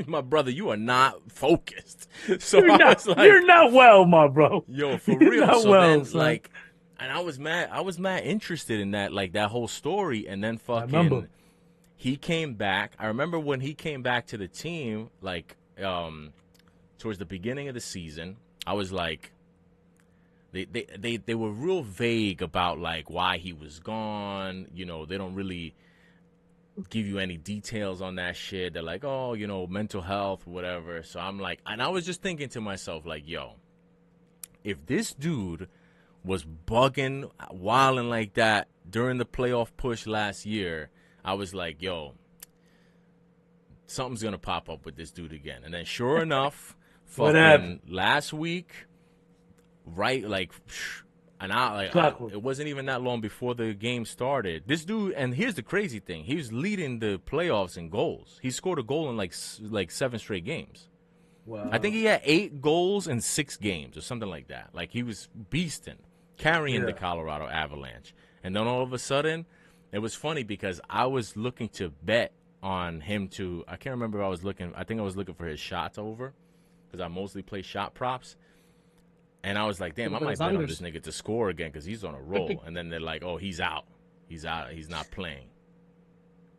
my brother, you are not focused. So You're not well, my bro. yo, for You're real. not So well, then, son. like, and I was mad interested in that, like, that whole story. And then remember. fucking, he came back. I remember when he came back to the team, like, towards the beginning of the season, I was like, they were real vague about, like, why he was gone. You know, they don't really give you any details on that shit. They're like, oh, you know, mental health, whatever. So I'm like, and I was just thinking to myself, like, yo, if this dude was bugging, wilding like that during the playoff push last year, I was like, yo, something's gonna pop up with this dude again. And then sure enough, What fucking happened? last week, right, like it wasn't even that long before the game started. This dude, and here's the crazy thing, he was leading the playoffs in goals. He scored a goal in like 7 straight games. Wow. I think he had 8 goals in 6 games or something like that. Like, he was beasting, carrying the Colorado Avalanche. And then all of a sudden, it was funny because I was looking to bet on him to, I can't remember if I think I was looking for his shots over, because I mostly play shot props. And I was like, damn, I might bet on this nigga to score again because he's on a roll. And then they're like, oh, he's out. He's not playing.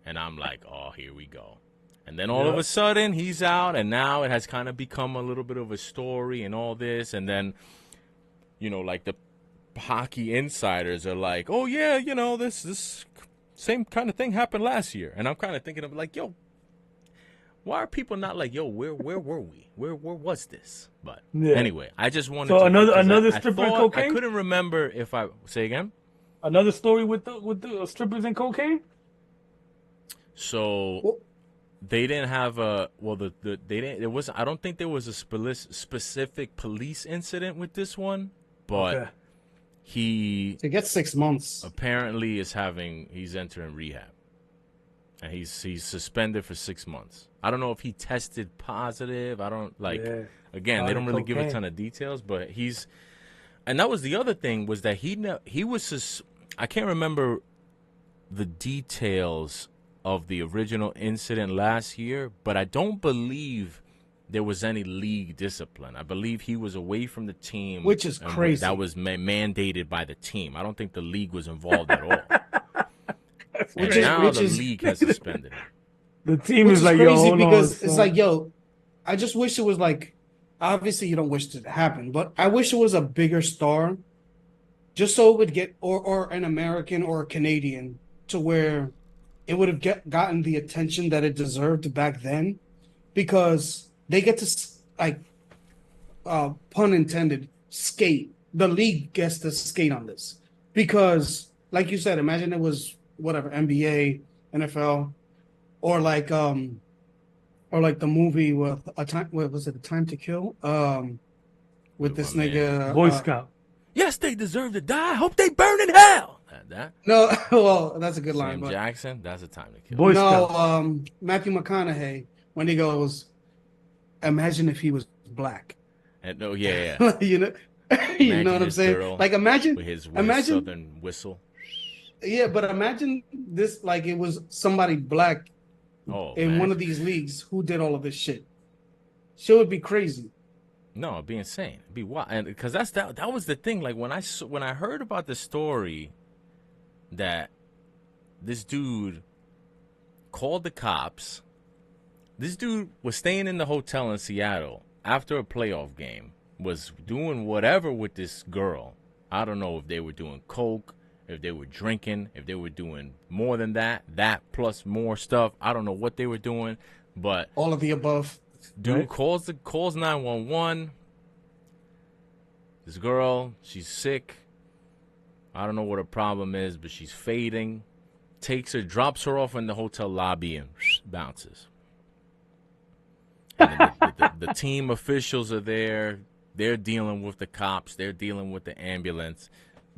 And I'm like, oh, here we go. And then all of a sudden, he's out, and now it has kind of become a little bit of a story and all this. And then, you know, like, the hockey insiders are like, oh, yeah, you know, this same kind of thing happened last year. And I'm kind of thinking of, like, yo, why are people not like, yo, where were we? Where was this? But anyway, I just wanted to. So another stripper and cocaine? I couldn't remember if I say again. Another story with the strippers and cocaine? So they didn't have a they didn't. It was, I don't think there was a specific police incident with this one, but he to get 6 months apparently he's entering rehab, and he's suspended for 6 months. I don't know if he tested positive. I don't again, they don't really give a ton of details, but and that was the other thing, was that he was I can't remember the details of the original incident last year, but I don't believe there was any league discipline. I believe he was away from the team, which is crazy. That was mandated by the team. I don't think the league was involved at all. The league has suspended him. The team is like, crazy, yo, because it's like, yo, I just wish it was like, obviously you don't wish it to happen, but I wish it was a bigger star, just so it would get, or an American or a Canadian, to where it would have gotten the attention that it deserved back then, because they get to, like, pun intended, skate. The league gets to skate on this, because, like you said, imagine it was whatever, NBA, NFL, or like the movie with what was it, A Time to Kill? With this nigga, Boy Scout. Yes, they deserve to die. Hope they burn in hell. That? No, well, that's a good line. Sam but Jackson, that's A Time to Kill. Boy Scout. Matthew McConaughey, when he goes, imagine if he was black. And, yeah. you know what I'm saying? Like, imagine with his southern whistle. Yeah, but imagine this, like, it was somebody black in one of these leagues who did all of this shit. Shit would be crazy. No, it'd be insane. It'd be wild, and because that was the thing. Like, when I heard about the story that this dude called the cops. This dude was staying in the hotel in Seattle after a playoff game, was doing whatever with this girl. I don't know if they were doing coke, if they were drinking, if they were doing more than that plus more stuff. I don't know what they were doing, but all of the above. Dude calls 911. This girl, she's sick. I don't know what her problem is, but she's fading. Drops her off in the hotel lobby and bounces. And the team officials are there. They're dealing with the cops. They're dealing with the ambulance.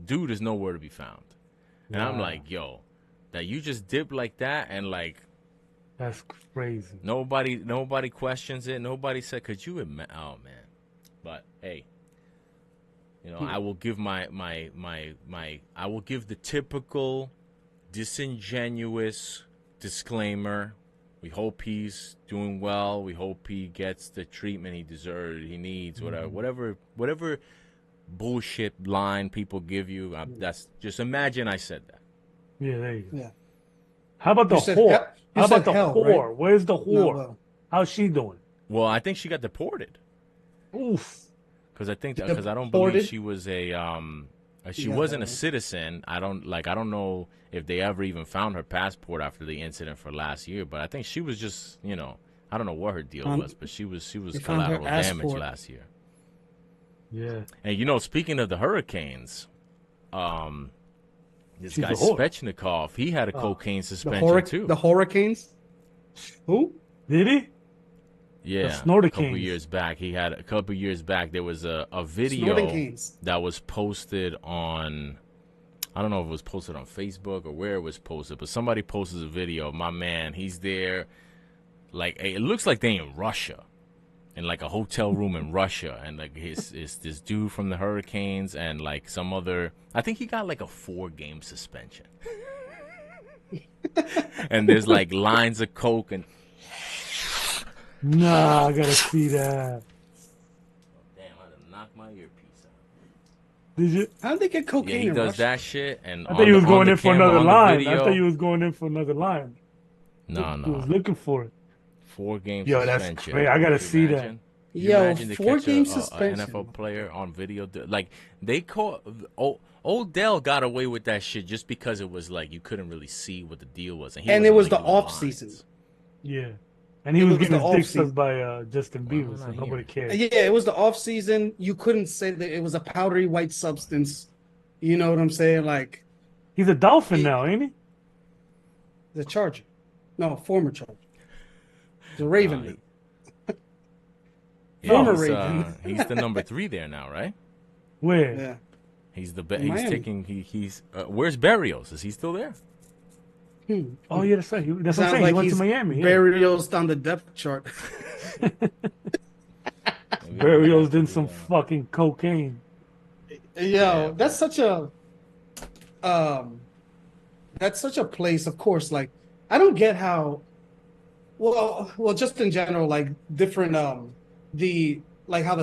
Dude is nowhere to be found. And I'm like, yo, that you just dip like that and like. That's crazy. Nobody questions it. Nobody said, could you imagine? Oh, man. But, hey, you know, I will give I will give the typical disingenuous disclaimer. We hope he's doing well. We hope he gets the treatment he deserves, he needs, whatever bullshit line people give you. That's just imagine I said that. Yeah, there you go. Yeah. How about the whore? How about the whore? Right? Where's the whore? No, well. How's she doing? Well, I think she got deported. Oof. Because I don't believe she was she wasn't a citizen. I don't know if they ever even found her passport after the incident for last year. But I think she was just, you know, I don't know what her deal was, but she was collateral damage last year. Yeah. And you know, speaking of the hurricanes, this guy Svechnikov, he had a cocaine suspension too. The Hurricanes? Who? Did he? Yeah, a couple years back. There was a video that was posted on, I don't know if it was posted on Facebook or where it was posted, but somebody posted a video. My man, he's there. Like, it looks like they in Russia, in like a hotel room in Russia, and like it's this dude from the Hurricanes and like some other. I think he got like a 4-game suspension. And there's like lines of coke and. Nah, I gotta see that. Damn, I done knocked my earpiece out. Did you? How did they get cocaine? Yeah, he does that shit, and I thought he was going in for another line. I thought he was going in for another line. No. He was looking for it. 4 games. Yo, that's crazy. I gotta see that. Yo, 4-game suspension. An NFL player on video, like they call Odell got away with that shit just because it was like you couldn't really see what the deal was, and it was the off season. Yeah. And he was getting his dick sucked by Justin Bieber, so nobody cared. Yeah, it was the off season. You couldn't say that it was a powdery white substance. You know what I'm saying? Like, he's a Dolphin now, ain't he? The Charger. No, former Charger. The Raven. Former Raven. He's the number 3 there now, right? Where? Yeah. He's taking. He's. Where's Barrios? Is he still there? Oh yeah, that's right. That's what I'm saying. He went to Miami. Burials down the depth chart. Burials did some fucking cocaine. Yo, that's such a place. Of course, like I don't get how. Well, just in general, like different how the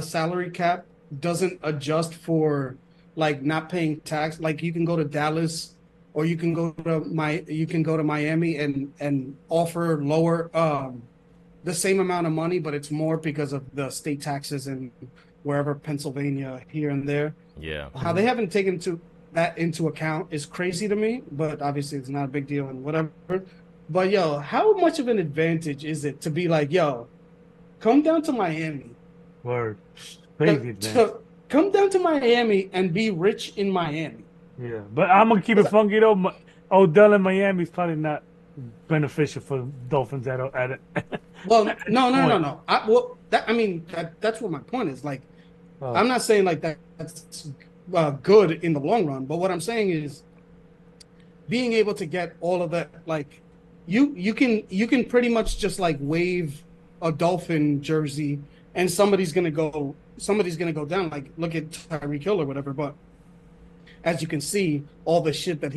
salary cap doesn't adjust for like not paying tax. Like you can go to Dallas. Or you can go to Miami and offer lower the same amount of money, but it's more because of the state taxes and wherever Pennsylvania here and there. Yeah. How they haven't taken that into account is crazy to me, but obviously it's not a big deal and whatever. But yo, how much of an advantage is it to be like, yo, come down to Miami. Word. Crazy advantage. Come down to Miami and be rich in Miami. Yeah, but I'm gonna keep it funky though. Odell in Miami is probably not beneficial for Dolphins at it. Well, no. That's what my point is. Like, I'm not saying like that's good in the long run, but what I'm saying is being able to get all of that. Like, you can pretty much just like wave a Dolphin jersey, and somebody's gonna go down. Like, look at Tyreek Hill or whatever, but. As you can see, all the shit that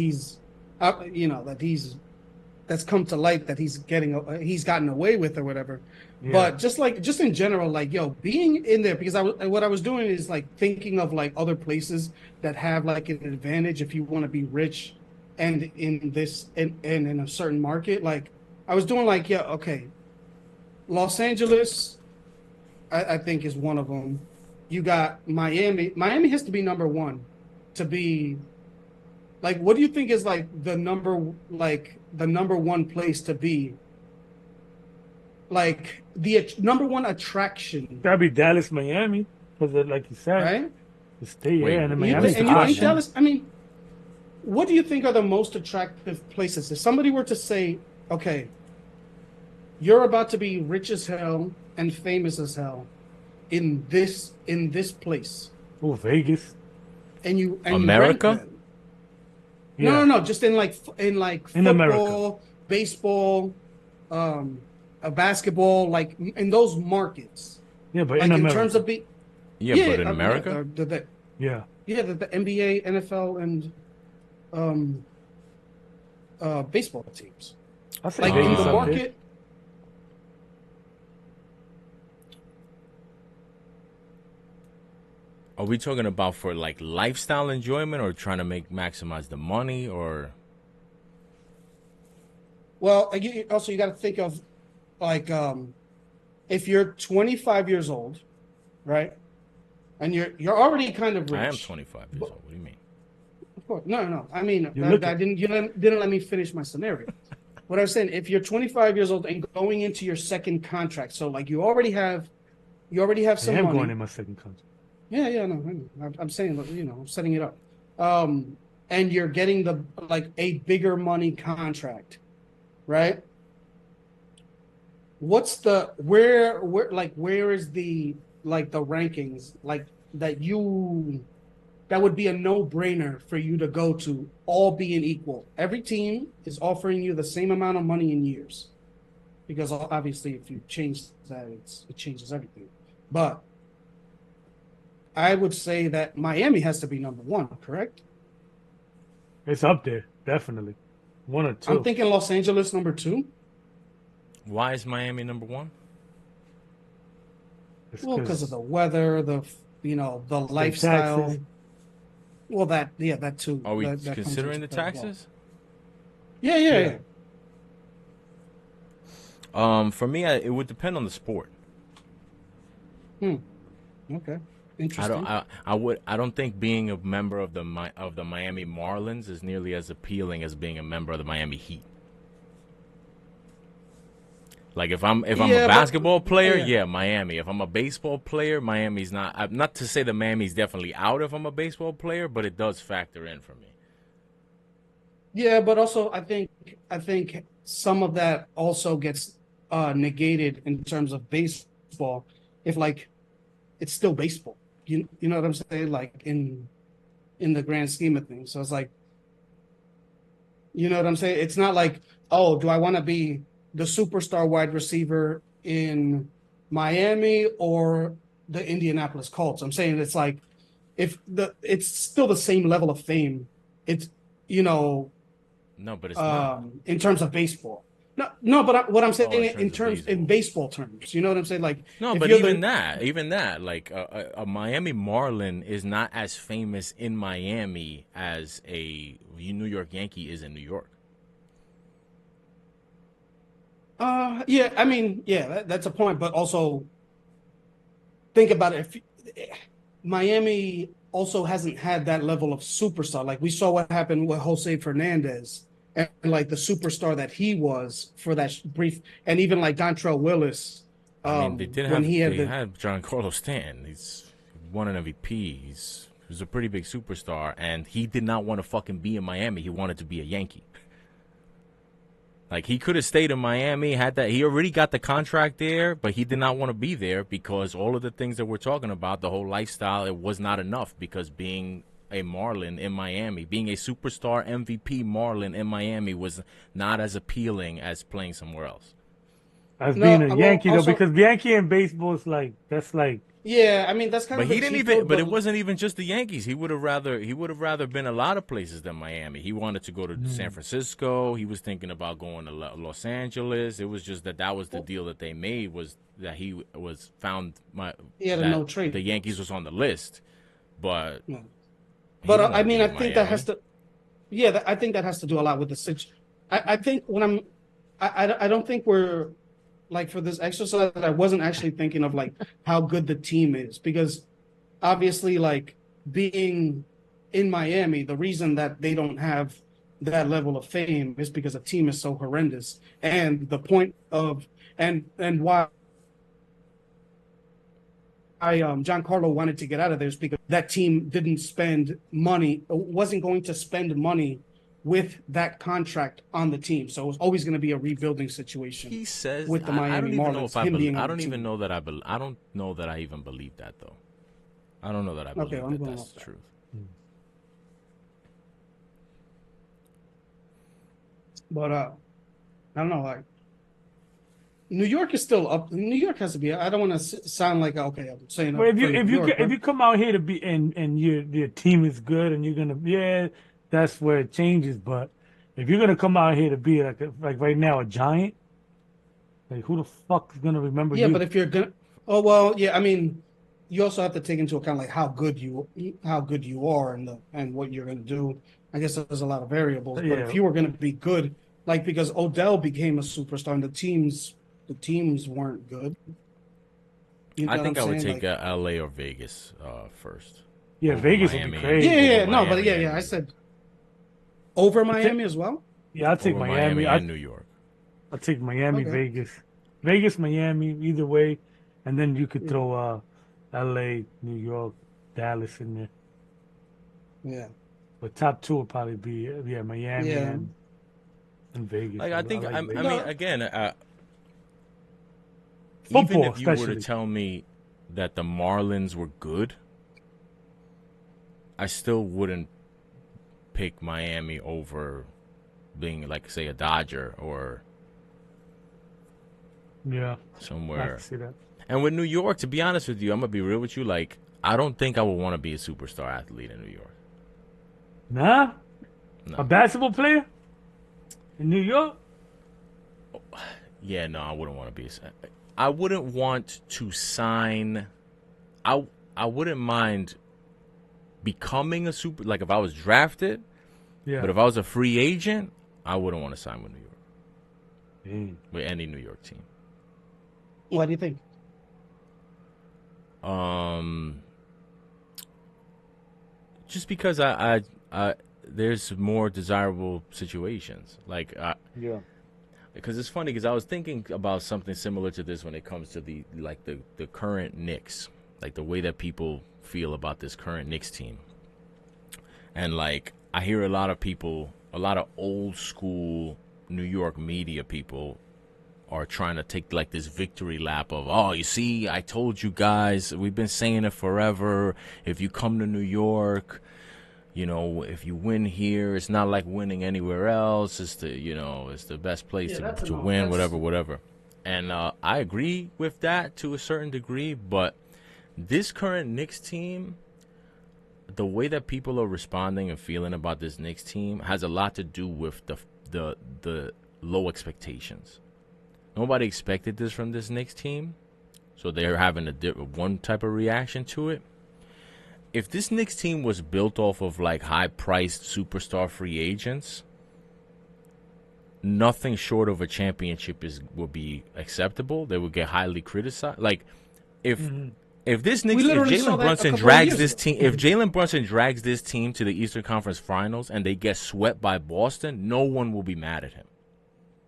that's come to light that he's gotten away with or whatever. Yeah. But just in general, like, yo, being in there, because what I was doing is like thinking of like other places that have like an advantage if you want to be rich and in this and in a certain market. Like I was doing like, yeah, okay. Los Angeles, I think is one of them. You got Miami. Miami has to be number 1. To be like, what do you think is like the number 1 place to be? Like the number 1 attraction. That'd be Dallas, Miami, because like you said, right? The state, Wait, yeah, and Miami. And you think Dallas? I mean, what do you think are the most attractive places? If somebody were to say, okay, you're about to be rich as hell and famous as hell in this place, Oh, Vegas. and you America? rank them. No, just in In America. football, baseball, basketball, like in those markets. Yeah, but Like in in America. terms of But in America? Yeah. The NBA, NFL, and baseball teams. I say Like in Vegas the up there. market. Are we talking about for like lifestyle enjoyment or trying to maximize the money or? Well, also you got to think of like if you're 25 years old, right, and you're already kind of rich. I am 25 years old. What do you mean? Of course, no. I mean, You didn't let me finish my scenario. What I was saying, if you're 25 years old and going into your second contract, so like you already have some I am money. going in my second contract. Yeah, no, I'm saying, I'm setting it up. And you're getting a bigger money contract, right? What's where is the rankings that would be a no-brainer for you to go to, all being equal? Every team is offering you the same amount of money in years, because obviously if you change that, it changes everything. But I would say that Miami has to be number one, correct? It's up there, definitely. 1 or 2. I'm thinking Los Angeles number 2. Why is Miami number 1? Well, because of the weather, the lifestyle. Taxes. Well, that too. Are we that considering the comes into play as taxes? well. Yeah. For me, it would depend on the sport. Okay. Interesting. I don't think being a member of the Miami Marlins is nearly as appealing as being a member of the Miami Heat. Like if I'm a basketball player, Miami. If I'm a baseball player, Miami's not. Not to say that Miami's definitely out if I'm a baseball player, but it does factor in for me. Yeah, but also I think some of that also gets negated in terms of baseball. If it's still baseball, you know what I'm saying? Like in the grand scheme of things. So it's like, you know what I'm saying? It's not like, oh, do I want to be the superstar wide receiver in Miami or the Indianapolis Colts? I'm saying it's like, it's still the same level of fame. It's No, but it's not. In terms of baseball. No, but what I'm saying in baseball terms, you know what I'm saying? Like, no, but even that, like a Miami Marlin is not as famous in Miami as a New York Yankee is in New York. Yeah, I mean, yeah, that's a point, but also think about it. Miami also hasn't had that level of superstar. Like we saw what happened with Jose Fernandez. And like the superstar that he was for that brief, and even like Dontrell Willis. I mean, they had Giancarlo Stanton. He's won an MVP. He's a pretty big superstar, and he did not want to fucking be in Miami. He wanted to be a Yankee. Like he could have stayed in Miami, he already got the contract there, but he did not want to be there because all of the things that we're talking about, the whole lifestyle, it was not enough because being a Marlin in Miami, being a superstar MVP Marlin in Miami was not as appealing as playing somewhere else. As being a Yankee, though, because Yankee in baseball is that's like. Yeah, I mean that's kind of. But he didn't even. But it wasn't even just the Yankees. He would have rather been a lot of places than Miami. He wanted to go to San Francisco. He was thinking about going to Los Angeles. It was just that was the deal that they made, was that he was found. He had a no trade. The Yankees was on the list, but. No. But I mean, I think that has to. Yeah, I think that has to do a lot with the situation. I think I don't think we're. Like for this exercise, I wasn't actually thinking of like how good the team is, because obviously like being in Miami, the reason that they don't have that level of fame is because the team is so horrendous. And the point of and why Giancarlo wanted to get out of there is because that team didn't spend money, wasn't going to spend money with that contract on the team. So it was always going to be a rebuilding situation. He says with the I don't Miami even Marlins. know if I him being I on don't the even team. know that I don't know that I even believe that though. I don't know that I believe Okay, I'm that going that's off the that. truth. But I don't know. Like New York is still up. New York has to be. I don't want to sound like okay. I'm saying But up if for New York. if you come out here to be and your team is good and you're gonna that's where it changes. But if you're gonna come out here to be like right now a Giant, like who the fuck is gonna remember Yeah, but you? if you're gonna, oh well, yeah. I mean, you also have to take into account like how good you are and what you're gonna do. I guess there's a lot of variables. But if Yeah, you were gonna be good, like because Odell became a superstar and the teams weren't good. You know I what I'm think I would saying? take Like, LA or Vegas first yeah, over Vegas would be Miami and yeah, crazy. yeah, over yeah. No, but Miami and yeah. I New York. said over I take, Miami as well. yeah, I'll take Over Miami. Miami and New York. I'll take Miami, Okay. Vegas, Miami, either way, and then you could Yeah. throw L.A., New York, Dallas in there. Yeah. But top two would probably be Miami Yeah. and Vegas. Like I I think like I Vegas. mean No. again, even Football, if you were to especially. tell me that the Marlins were good, I still wouldn't pick Miami over being like say a Dodger or Yeah, I somewhere. can see that. And with New York, to be honest with you, I'm gonna be real with you. Like I don't think I would want to be a superstar athlete in New York. Nah, No. a basketball player in New York. Yeah, no, I wouldn't want to be. I wouldn't want to sign. I wouldn't mind becoming a super. Like if I was drafted, Yeah, but if I was a free agent, I wouldn't want to sign with New York. Dang. With any New York team. What do you think? Just because I there's more desirable situations. Like Yeah, because it's funny because I was thinking about something similar to this when it comes to the current Knicks, like the way that people feel about this current Knicks team. And like I hear a lot of people, a lot of old school New York media people are trying to take like this victory lap of, oh, you see, I told you guys, we've been saying it forever. If you come to New York, you know, if you win here, it's not like winning anywhere else. It's it's the best place to win, whatever. And I agree with that to a certain degree, but this current Knicks team, the way that people are responding and feeling about this Knicks team has a lot to do with the low expectations. Nobody expected this from this Knicks team, so they're having one type of reaction to it. If this Knicks team was built off of like high-priced superstar free agents, nothing short of a championship would be acceptable. They would get highly criticized. Like if this Knicks, if Jalen Brunson drags this team, if Jalen Brunson drags this team to the Eastern Conference Finals and they get swept by Boston, no one will be mad at him.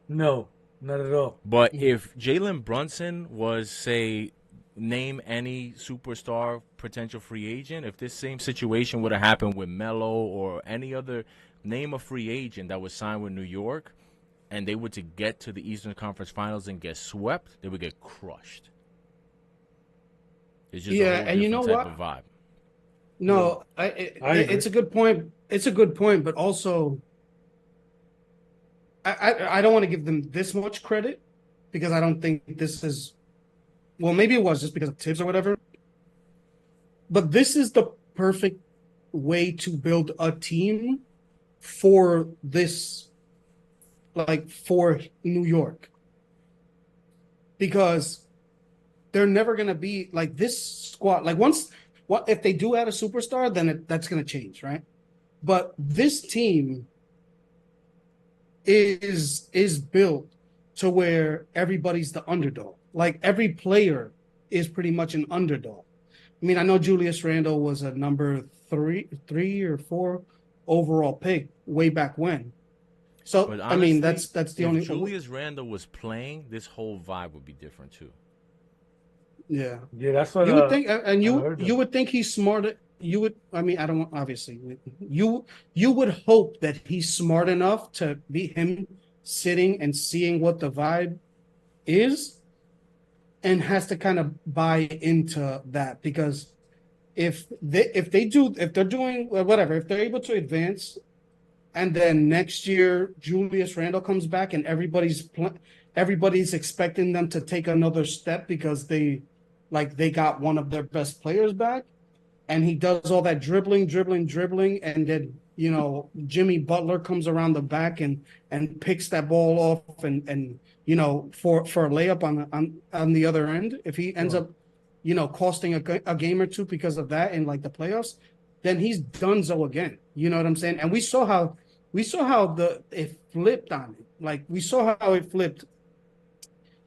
no, not at all. But if Jalen Brunson was, say, name any superstar potential free agent, if this same situation would have happened with Melo or any other, name a free agent that was signed with New York, and they were to get to the Eastern Conference Finals and get swept, they would get crushed. It's just a whole and you know different what? type of vibe. No, it's a good point. It's a good point, but also, I don't want to give them this much credit because I don't think this is. Well, maybe it was just because of Tibbs or whatever. But this is the perfect way to build a team for this, like for New York, because they're never gonna be like this squad. Like what if they do add a superstar, then that's gonna change, right? But this team is built to where everybody's the underdog. Like every player is pretty much an underdog. I mean, I know Julius Randle was a number three or four overall pick way back when. So But I mean, honestly, that's the if only. Julius Randle was playing, this whole vibe would be different too. Yeah. Yeah, that's what You would think, and I you heard you would think he's smart. You would, I mean, I don't obviously. You would hope that he's smart enough to be him sitting and seeing what the vibe is, and has to kind of buy into that because if they're doing whatever, if they're able to advance, and then next year Julius Randle comes back and everybody's expecting them to take another step because they got one of their best players back, and he does all that dribbling, and then Jimmy Butler comes around the back and picks that ball off and for a layup on the other end. If he ends up costing a game or two because of that in like the playoffs, then he's donezo again. You know what I'm saying? And we saw how it flipped on it. Like we saw how it flipped,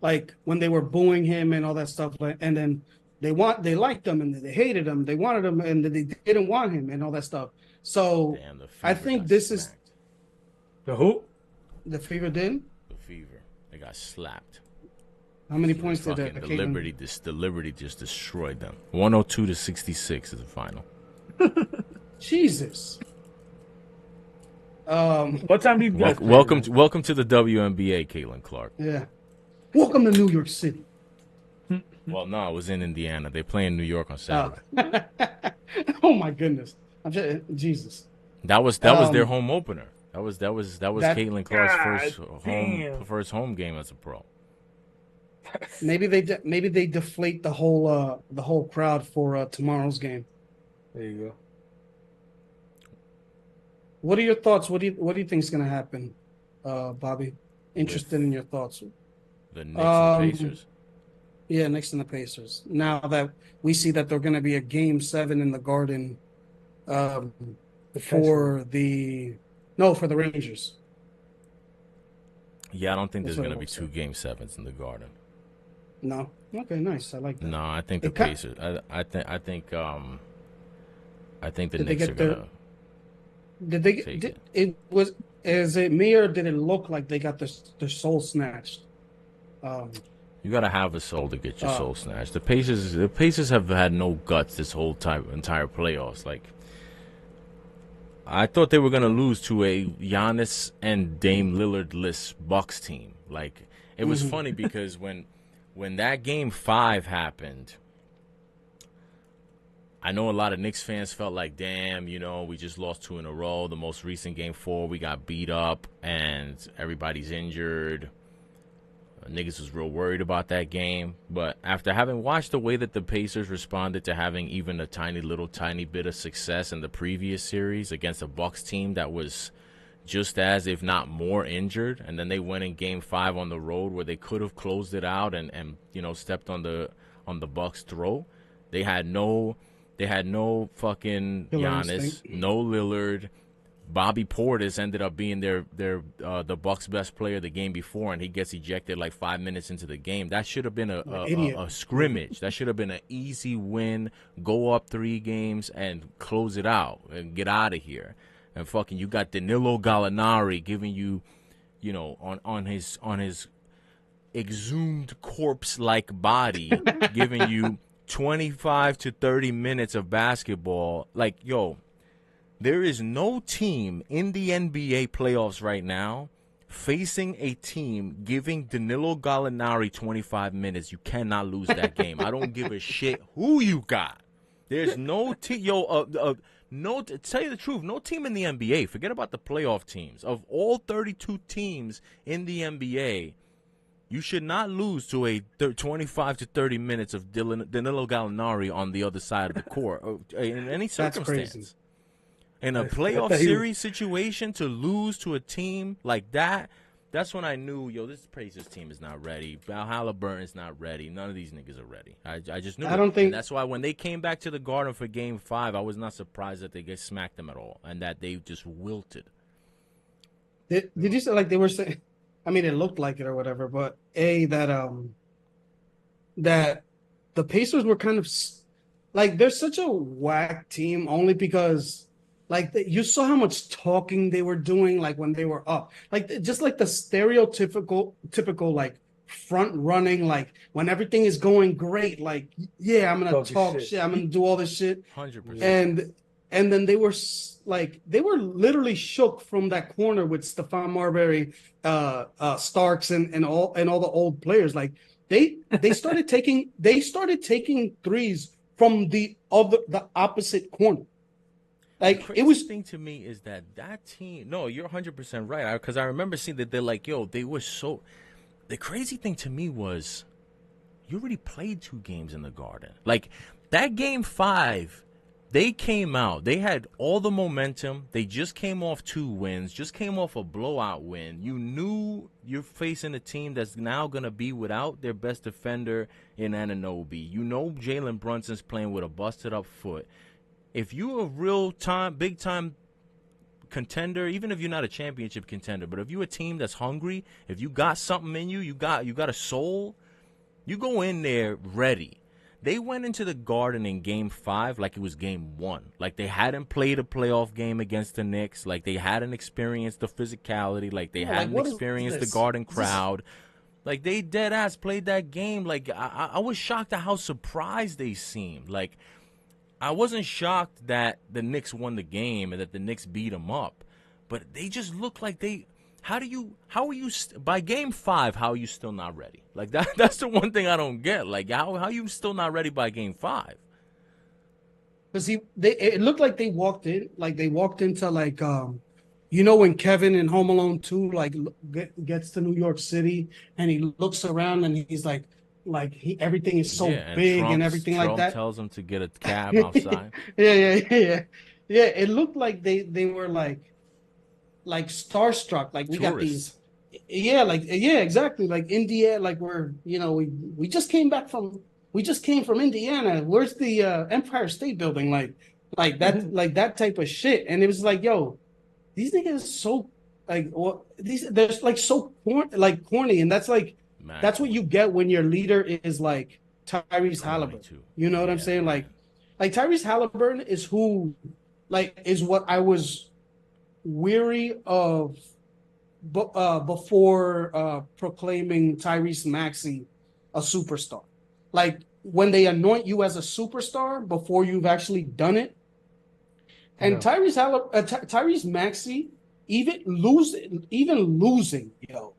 like when they were booing him and all that stuff, and then they liked him and they hated him, they wanted him and they didn't want him and all that stuff. So Damn, the I Fever think got this smacked. the who? the Fever did. The Fever. They got slapped. How many points did Fucking that? the Liberty just destroyed them. 102-66 is the final. Jesus. What time do you guys play, Welcome man? welcome to the WNBA, Caitlin Clark. Yeah. Welcome to New York City. Well, no, it was in Indiana. They play in New York on Saturday. Oh my goodness. Jesus. That was their home opener. That was Caitlin Clark's damn. first home game as a pro. Maybe they deflate the whole crowd for tomorrow's game. There you go. What are your thoughts? What do you think is going to happen, Bobby? Interested in your thoughts. The Knicks and Pacers. Yeah, Knicks and the Pacers. Now that we see that they're going to be a Game 7 in the Garden, for the Rangers. Yeah, I don't think there's That's going to what be it two Game 7s in the Garden. No. Okay, nice. I like that. No, I think the Pacers. I think the Knicks are gonna. Did they? Is it me or did it look like they got their soul snatched? You gotta have a soul to get your soul snatched. The Pacers have had no guts this whole entire playoffs. Like, I thought they were gonna lose to a Giannis and Dame Lillard-less Bucks team. Like, it was funny because when that Game 5 happened, I know a lot of Knicks fans felt like, damn, we just lost 2 in a row. The most recent Game 4, we got beat up and everybody's injured. Niggas was real worried about that game. But after having watched the way that the Pacers responded to having even a tiny bit of success in the previous series against a Bucks team that was just as, if not more, injured, and then they went in Game 5 on the road where they could have closed it out and stepped on the Bucks' throat. They had no fucking Giannis, no Lillard. Bobby Portis ended up being the Bucks' best player the game before, and he gets ejected like 5 minutes into the game. That should have been a scrimmage. That should have been an easy win. Go up 3 games and close it out and get out of here. And fucking, you got Danilo Gallinari giving you, on his exhumed corpse-like body, giving you 25 to 30 minutes of basketball. Like, yo, there is no team in the NBA playoffs right now facing a team giving Danilo Gallinari 25 minutes. You cannot lose that game. I don't give a shit who you got. There's no team, to tell you the truth, no team in the NBA, forget about the playoff teams, of all 32 teams in the NBA, you should not lose to a 25 to 30 minutes of Danilo Gallinari on the other side of the court in any circumstance. In a playoff series situation, to lose to a team like that, that's when I knew, this Pacers team is not ready. Val Halliburton's not ready. None of these niggas are ready. I just knew. And that's why when they came back to the Garden for Game 5, I was not surprised that they get smacked them at all and that they just wilted. Did you say, like they were saying? I mean, it looked like it or whatever, but that the Pacers were kind of like, they're such a whack team only because, like, you saw how much talking they were doing, like when they were up, like just like the typical like front running, like when everything is going great, like yeah, I'm gonna talk shit. I'm gonna do all this shit. 100%. And then they were like they were literally shook from that corner with Stephon Marbury, Starks, and all the old players. Like they started taking threes from the opposite corner. Like the it was thing to me is that team. No, you're 100% right. Because I remember seeing that they're like, yo, they were so. The crazy thing to me was, you already played 2 games in the Garden. Like that game 5, they came out. They had all the momentum. They just came off 2 wins. Just came off a blowout win. You knew you're facing a team that's now gonna be without their best defender in Anunoby. You know Jalen Brunson's playing with a busted up foot. If you're a big time contender, even if you're not a championship contender, but if you're a team that's hungry, if you got something in you, you got a soul, you go in there ready. They went into the Garden in game 5 like it was game 1. Like they hadn't played a playoff game against the Knicks. Like they hadn't experienced the physicality. Like they hadn't experienced the Garden crowd. Like they dead ass played that game. Like I was shocked at how surprised they seemed. Like I wasn't shocked that the Knicks won the game and that the Knicks beat them up, but they just look like they. How are you by game 5? How are you still not ready? Like that's the one thing I don't get. Like how are you still not ready by game 5? Because it looked like they walked into like you know when Kevin in Home Alone 2 like gets to New York City and he looks around and he's like everything is so big and everything like that. Tells him to get a cab outside. Yeah. It looked like they were like starstruck. Like we Tourists. got these. Exactly. Like Indiana. Like we just came from Indiana. Where's the Empire State Building? Like that type of shit. And it was like, yo, these niggas so like they're like so corny, and that's like. That's what you get when your leader is like Tyrese Halliburton. You know what I'm saying? Like Tyrese Halliburton is is what I was weary of before proclaiming Tyrese Maxey a superstar. Like when they anoint you as a superstar before you've actually done it. And Tyrese Maxey, even losing, yo.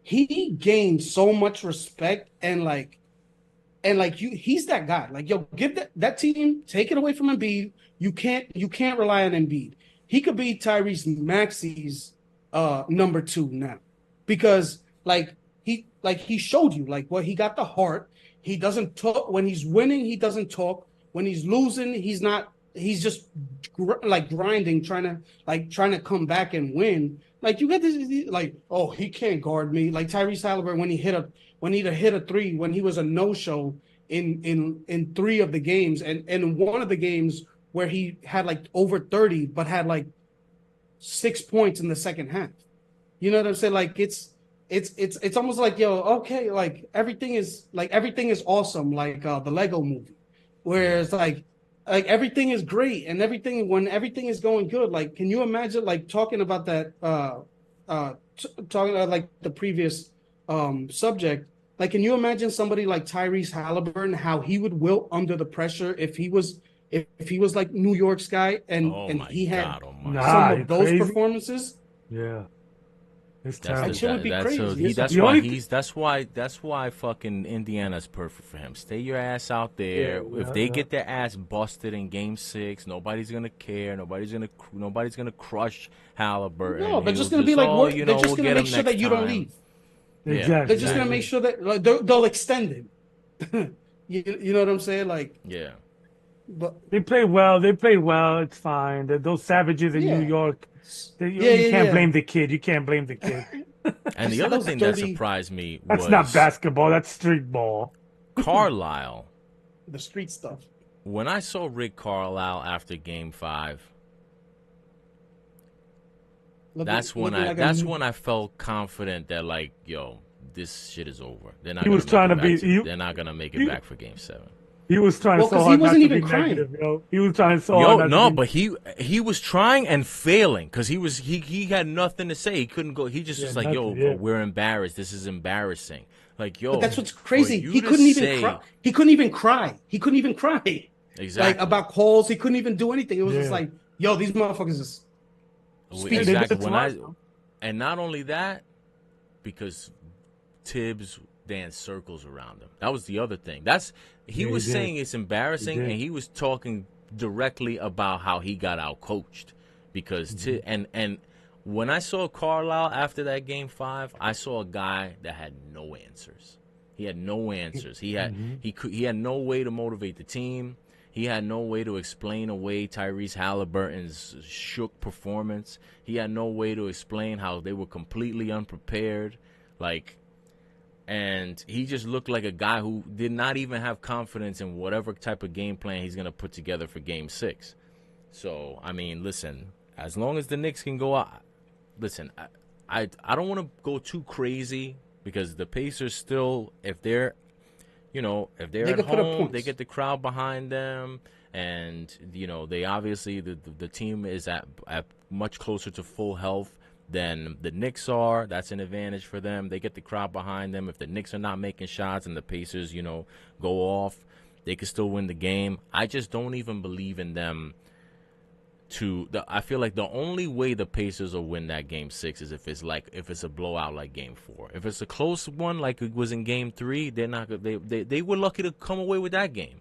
He gained so much respect and he's that guy. Like, yo, give that team, take it away from Embiid. You can't rely on Embiid. He could be Tyrese Maxey's number 2 now. Because he showed you like he got the heart. He doesn't talk when he's winning, he doesn't talk. When he's losing, he's just grinding, trying to come back and win. Like you get this, like, oh, he can't guard me. Like Tyrese Halliburton when he hit a 3, when he was a no-show in 3 of the games, and one of the games where he had like over 30, but had like 6 points in the second half. You know what I'm saying? Like it's almost like, yo, okay, like everything is awesome, like the Lego movie, whereas like everything is great and when everything is going good. Like, can you imagine like talking about that talking about like the previous subject? Like, can you imagine somebody like Tyrese Halliburton, how he would wilt under the pressure if he was like New York's guy and he had some of those performances? Yeah. That's why fucking Indiana's perfect for him. Stay your ass out there. If they get their ass busted in game 6, nobody's gonna care. Nobody's gonna crush Halliburton. No, they're just gonna be like, they're just gonna make sure that you don't leave. Exactly. They're just gonna make sure that they'll extend him. You know what I'm saying? Like, yeah. But they play well. It's fine. Those savages in New York. You can't blame the kid. You can't blame the kid. And the other thing that surprised me was... That's not basketball. That's street ball. Carlisle. The street stuff. When I saw Rick Carlisle after Game 5, that's when I felt confident that, like, yo, this shit is over. They're not. They're not gonna make it back for Game 7. He was trying Well, so 'cause he hard not wasn't to even be crying. negative, yo. He was trying so Yo, hard. Not no, to be... but he was trying and failing because he had nothing to say. He couldn't go. He just Yeah, was like, nothing, "Yo, yeah. we're embarrassed. This is embarrassing." Like, yo, But that's what's for crazy. you He to couldn't even say- cry. He couldn't even cry. He couldn't even cry. Exactly. Like about calls, he couldn't even do anything. It was just Yeah. like, yo, these motherfuckers is speechless. Exactly. They did it to us, And not only that, because Tibbs danced circles around him. That was the other thing. He was did. saying it's embarrassing, He did. and he was talking directly about how he got out coached. Because and when I saw Carlisle after that game 5, I saw a guy that had no answers. He had no answers. He had no way to motivate the team. He had no way to explain away Tyrese Halliburton's shook performance. He had no way to explain how they were completely unprepared. And he just looked like a guy who did not even have confidence in whatever type of game plan he's going to put together for Game 6. So, I mean, listen, as long as the Knicks can go out, listen, I don't want to go too crazy because the Pacers still, if they're at home, they get the crowd behind them, and they obviously the team is at much closer to full health than the Knicks are. That's an advantage for them. They get the crowd behind them. If the Knicks are not making shots and the Pacers, go off, they can still win the game. I just don't even believe in them. I feel like the only way the Pacers will win that Game 6 is if it's a blowout like Game 4. If it's a close one like it was in Game 3, they're not. They were lucky to come away with that game,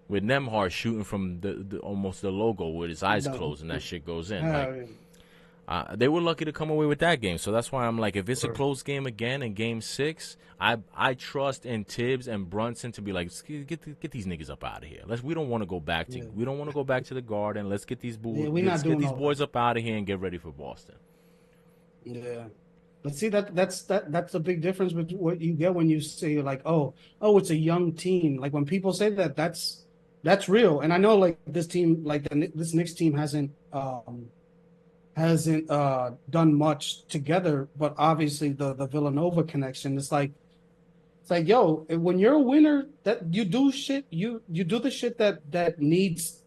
with Nembhard shooting from the almost the logo with his eyes closed and that shit goes in. They were lucky to come away with that game. So that's why I'm like, if it's a close game again in Game 6, I trust in Tibbs and Brunson to be like, get these niggas up out of here. We don't want to go back to the Garden. Let's get these boys up out of here and get ready for Boston. Yeah. But see that's the big difference with what you get when you say like, oh, it's a young team. Like when people say that, that's real. And I know like this team, like this Knicks team hasn't done much together, but obviously the Villanova connection, it's like, yo, when you're a winner, that you do shit, you do the shit that needs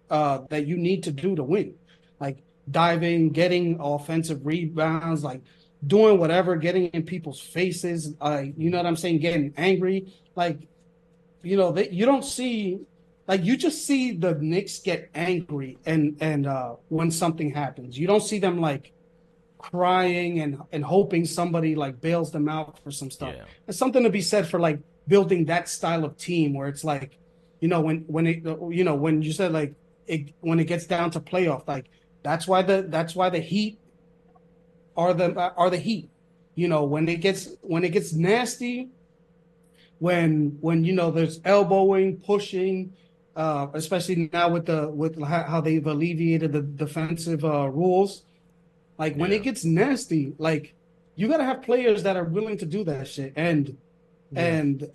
that you need to do to win, like diving, getting offensive rebounds, like doing whatever, getting in people's faces, you know what I'm saying, getting angry, like you don't see. Like you just see the Knicks get angry and when something happens, you don't see them like crying and hoping somebody like bails them out for some stuff. Yeah. There's something to be said for like building that style of team where it's like, when you said like when it gets down to playoff, like that's why the Heat are the Heat. When it gets nasty, when there's elbowing, pushing. Especially now with how they've alleviated the defensive rules, like when it gets nasty, like you gotta have players that are willing to do that shit, and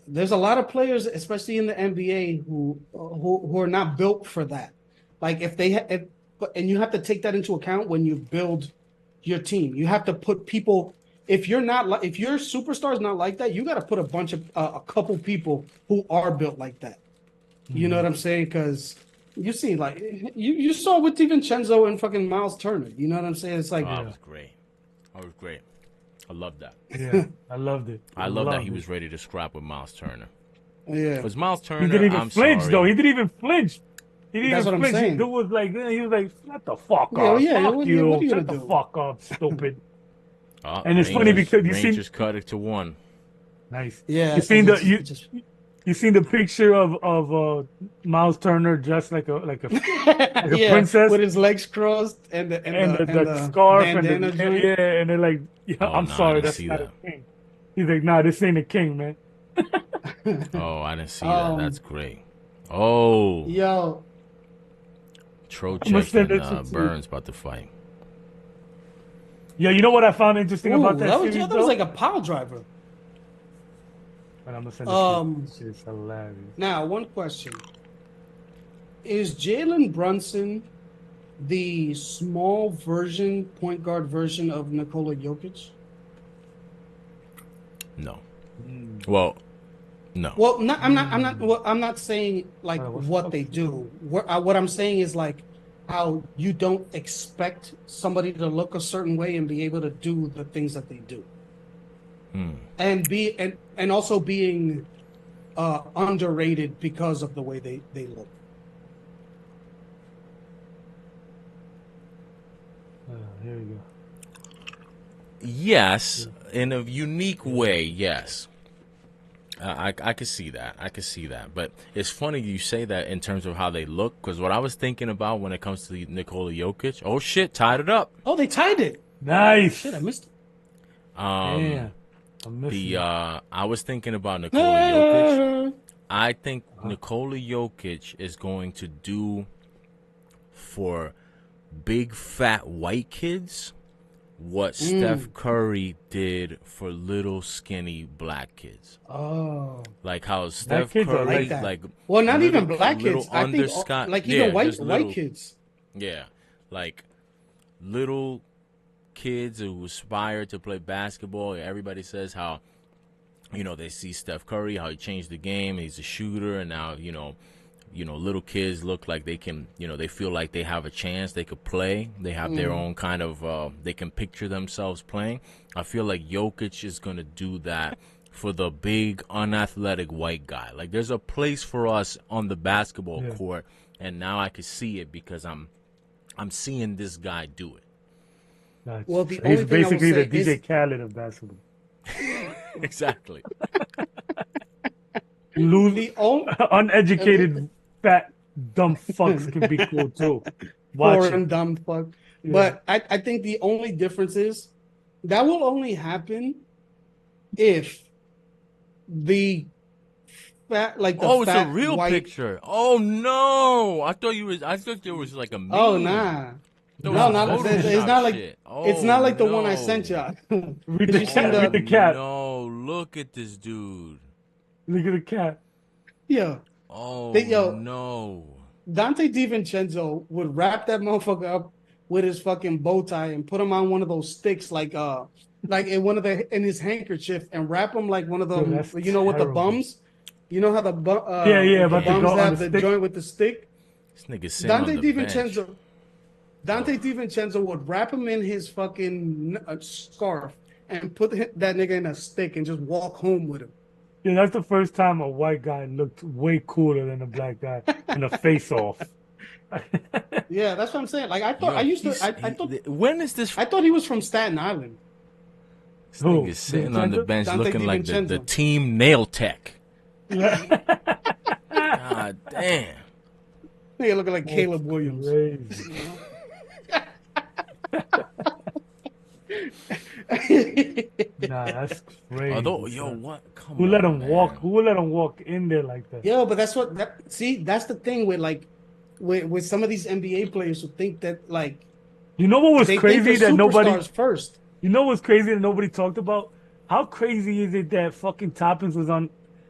there's a lot of players, especially in the NBA, who are not built for that. Like and you have to take that into account when you build your team. You have to put people. If your superstar is not like that, you got to put a couple people who are built like that. You know what I'm saying? Because you see, like you saw with DiVincenzo and fucking Miles Turner. You know what I'm saying? It's like That was great. I loved that. Yeah, I loved it. I love that he was ready to scrap with Miles Turner. Yeah, because Miles Turner, he didn't even flinch sorry. though. He didn't even flinch. That's what I'm saying. Dude was like, he was like, shut the fuck up. Fuck Fuck you. What are you shut gonna the do? fuck up, stupid. And it's funny because Rangers cut it to 1. Nice. Yeah, You seen the picture of Miles Turner dressed like a princess with his legs crossed and the scarf and joint. and they're like, I'm sorry, that's not a king. He's like, nah, this ain't a king, man. Oh, I didn't see that. That's great. Oh, yo, Trocheck and Burns about to fight. Yeah, you know what I found interesting about that series? That was like a pile driver. And I'm gonna send this is hilarious. Now, one question: is Jalen Brunson the small version, point guard version of Nikola Jokic? No. Well, No. Well, I'm not saying like what they do. What I'm saying is like how you don't expect somebody to look a certain way and be able to do the things that they do, and also being underrated because of the way they look. Here we go. Yes, in a unique way, yes. I could see that. I could see that. But it's funny you say that in terms of how they look, because what I was thinking about when it comes to Nikola Jokic, oh shit, tied it up. Oh, they tied it. Nice. Shit, I missed it. Yeah, I'm missing it. I was thinking about Nikola Jokic. I think Nikola Jokic is going to do for big fat white kids what Steph Curry did for little skinny black kids. Oh, like how Steph kids are Curry, like that. Well, not even black kids. I think like even white kids. Yeah, like little kids who aspire to play basketball. Everybody says how, they see Steph Curry, how he changed the game. He's a shooter, and now little kids look like they can, they feel like they have a chance. They could play. They have their own kind of, they can picture themselves playing. I feel like Jokic is going to do that for the big, unathletic white guy. Like, there's a place for us on the basketball court, and now I can see it because I'm seeing this guy do it. Nice. Well, He's basically the DJ Khaled of basketball. Exactly. Uneducated, fat, dumb fucks can be cool too. Poor and dumb fuck. Yeah. But I think the only difference is that will only happen if the fat, like the it's fat a real white... picture. Oh no! I thought there was like a meme. Oh nah. It's not like shit. It's not like the one I sent you. Read the cat. No, look at this dude. Look at the cat. Yeah. No. Dante DiVincenzo would wrap that motherfucker up with his fucking bow tie and put him on one of those sticks, like in his handkerchief, and wrap him like one of them. With the bums. You know how the bums have the joint with the stick. This nigga sitting on the bench. Dante DiVincenzo would wrap him in his fucking scarf and put that nigga in a stick and just walk home with him. Yeah, that's the first time a white guy looked way cooler than a black guy in a face-off. Yeah, that's what I'm saying. Like I thought, when is this? I thought he was from Staten Island. This nigga sitting on the bench looking like the team nail tech. God damn. Nigga looking like Caleb Williams. Nah, that's crazy. What? Come Who on, let him man. walk? Who let him walk in there like that? Yo, but that's the thing with some of these NBA players who think that like. You know what was crazy that nobody first. You know what's crazy that nobody talked about? How crazy is it that fucking Toppins was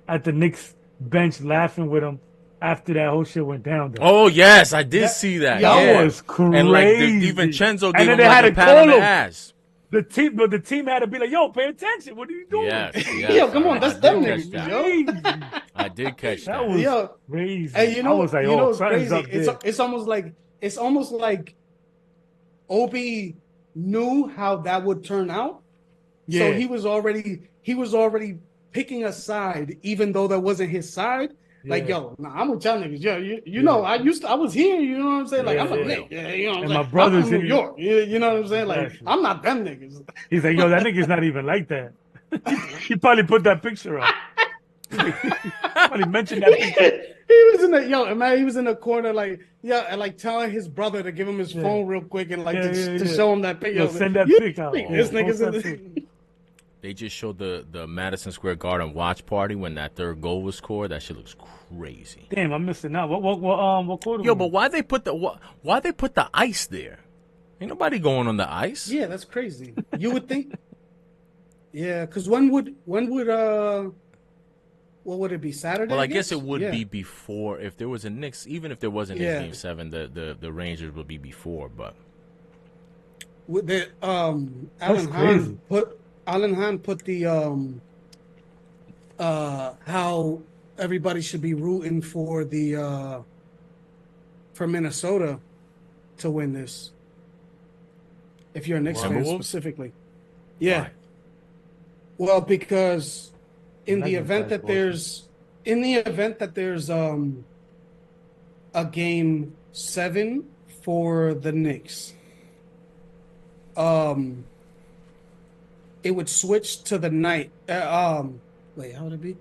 at the Knicks bench laughing with him after that whole shit went down there? Oh yes, I did see that. That was crazy. And like DiVincenzo gave him like a pat on the ass. The team had to be like, "Yo, pay attention! What are you doing?" Yes. Yo, come on, that's them niggas, yo. I did catch that. That was crazy. And I was like, "Oh, something's up there." It's almost like Obi knew how that would turn out, so he was already picking a side, even though that wasn't his side. Like, yo, I'm gonna tell niggas, yo, you know, I was here, you know what I'm saying? Like, I'm a Nick, you know what I'm saying? My brother's I'm from New York, you know what I'm saying? Like, I'm not them niggas. He's like, yo, that nigga's not even like that. He probably put that picture up. Probably mentioned that picture. He was in the corner, like, and like telling his brother to give him his phone real quick and like to show him that picture. Send that pic out. This nigga's They just showed the Madison Square Garden watch party when that third goal was scored. That shit looks crazy. Damn, I'm missing out. What quarter? Yo, but why they put the ice there? Ain't nobody going on the ice. Yeah, that's crazy. You would think. Yeah, because when would what would it be, Saturday? Well, I guess it would be before if there was a Knicks. Even if there wasn't a Game 7, the Rangers would be before. But with the Alan Hahn put the how everybody should be rooting for for Minnesota to win this. If you're a Knicks fan Timberwolves? specifically. Yeah. Why? Well, because in That the game event past that there's a game 7 for the Knicks, it would switch to the night. Wait, how would it be?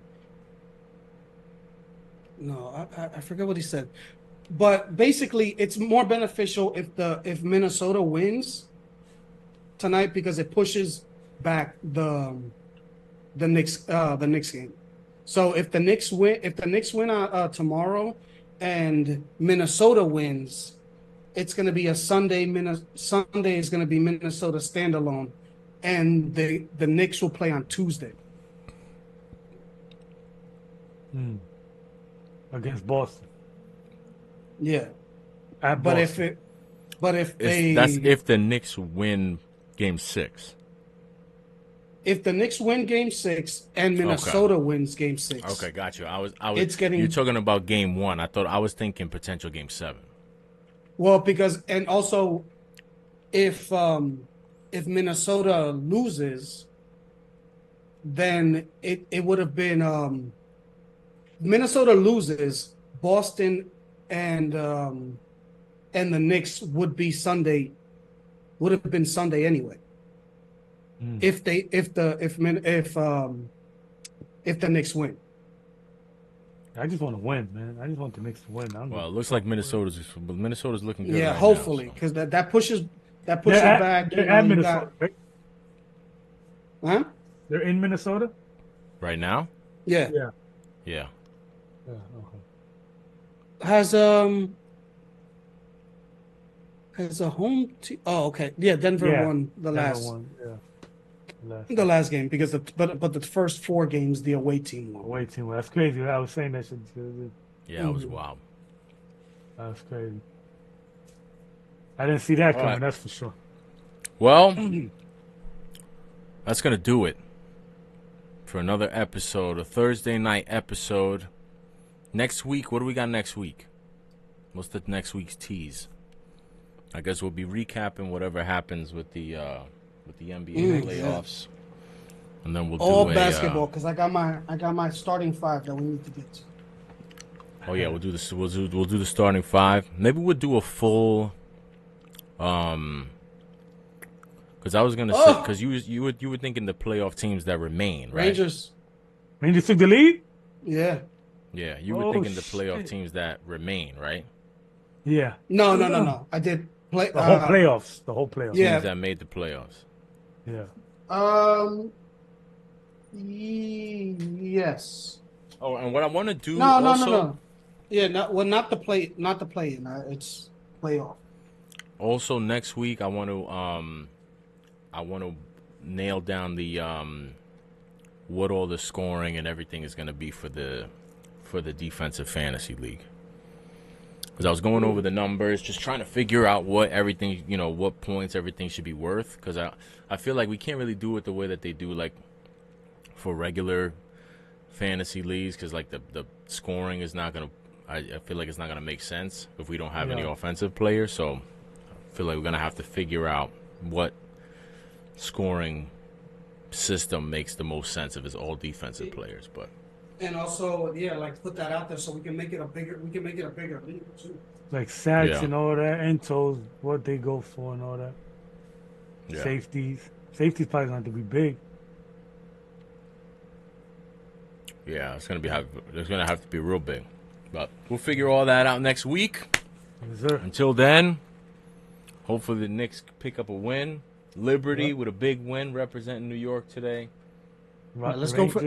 No, I forget what he said. But basically, it's more beneficial if Minnesota wins tonight because it pushes back the Knicks game. So if the Knicks win tomorrow, and Minnesota wins, it's going to be a Sunday. Sunday is going to be Minnesota standalone, and the Knicks will play on Tuesday. Against Boston. Yeah, At but Boston. if they That's if the Knicks win Game 6. if the Knicks win Game 6 and Minnesota wins Game 6. Okay, got you. I was. It's getting- You're talking about Game 1. I was thinking potential Game 7. Well, because and also if Minnesota loses, then it would have been Minnesota loses, Boston and the Knicks would be Sunday, would have been Sunday anyway. If the Knicks win. I just want to win, man. I just want the Knicks to win. Well, it looks like Minnesota's looking good. Yeah, right hopefully, now, so. because that pushes They're back. They're at you Minnesota, right? Huh? They're in Minnesota? Right now, Yeah. Yeah. yeah. Yeah, okay. Has a home team. Oh, okay. Yeah, Denver won the Denver last won, yeah. the last game because but the first 4 games the away team won. Away team. That's crazy. I was saying that shit. Yeah, it was wild. That's crazy. I didn't see that coming, right. that's for sure. Well, that's going to do it for another episode, a Thursday night episode. Next week, what do we got next week? What's the next week's tease? I guess we'll be recapping whatever happens with the NBA playoffs. And then we'll All do basketball because I got my starting 5 that we need to get to. Oh yeah, we'll do this. We'll do the starting 5. Maybe we'll do a full. Because I was gonna say because you were thinking the playoff teams that remain, right? Rangers. Rangers took the lead? Yeah. Yeah, you were thinking the playoff teams that remain, right? Yeah. No. I did play The whole playoffs. The whole playoffs. Yeah. Teams that made the playoffs. Yeah. Yes. Oh, and what I want to do No. Yeah, not the play in. It's playoff. Also, next week I want to nail down the what all the scoring and everything is going to be for the defensive fantasy league. Because I was going over the numbers, just trying to figure out what everything, what points everything should be worth. Because I feel like we can't really do it the way that they do, like for regular fantasy leagues. Because like the scoring is not gonna, I feel like it's not gonna make sense if we don't have any offensive players. So I feel like we're gonna have to figure out what scoring system makes the most sense if it's all defensive players. But And also, like put that out there so we can make it a bigger league too. Like sacks Yeah. and all that, entos, what they go for and all that. yeah. Safeties. Safeties probably going to be big. Yeah, it's gonna have to be real big, but we'll figure all that out next week. Yes, sir. Until then, hopefully the Knicks pick up a win. Liberty with a big win representing New York today. All right, let's go for the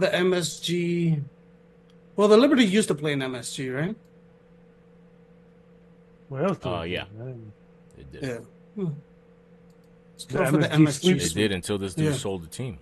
MSG. Well, the Liberty used to play in MSG, right? What else? do we Yeah. do? They did. Yeah. Let's The go for the MSG MSG. sweep. They did until this dude Yeah. sold the team.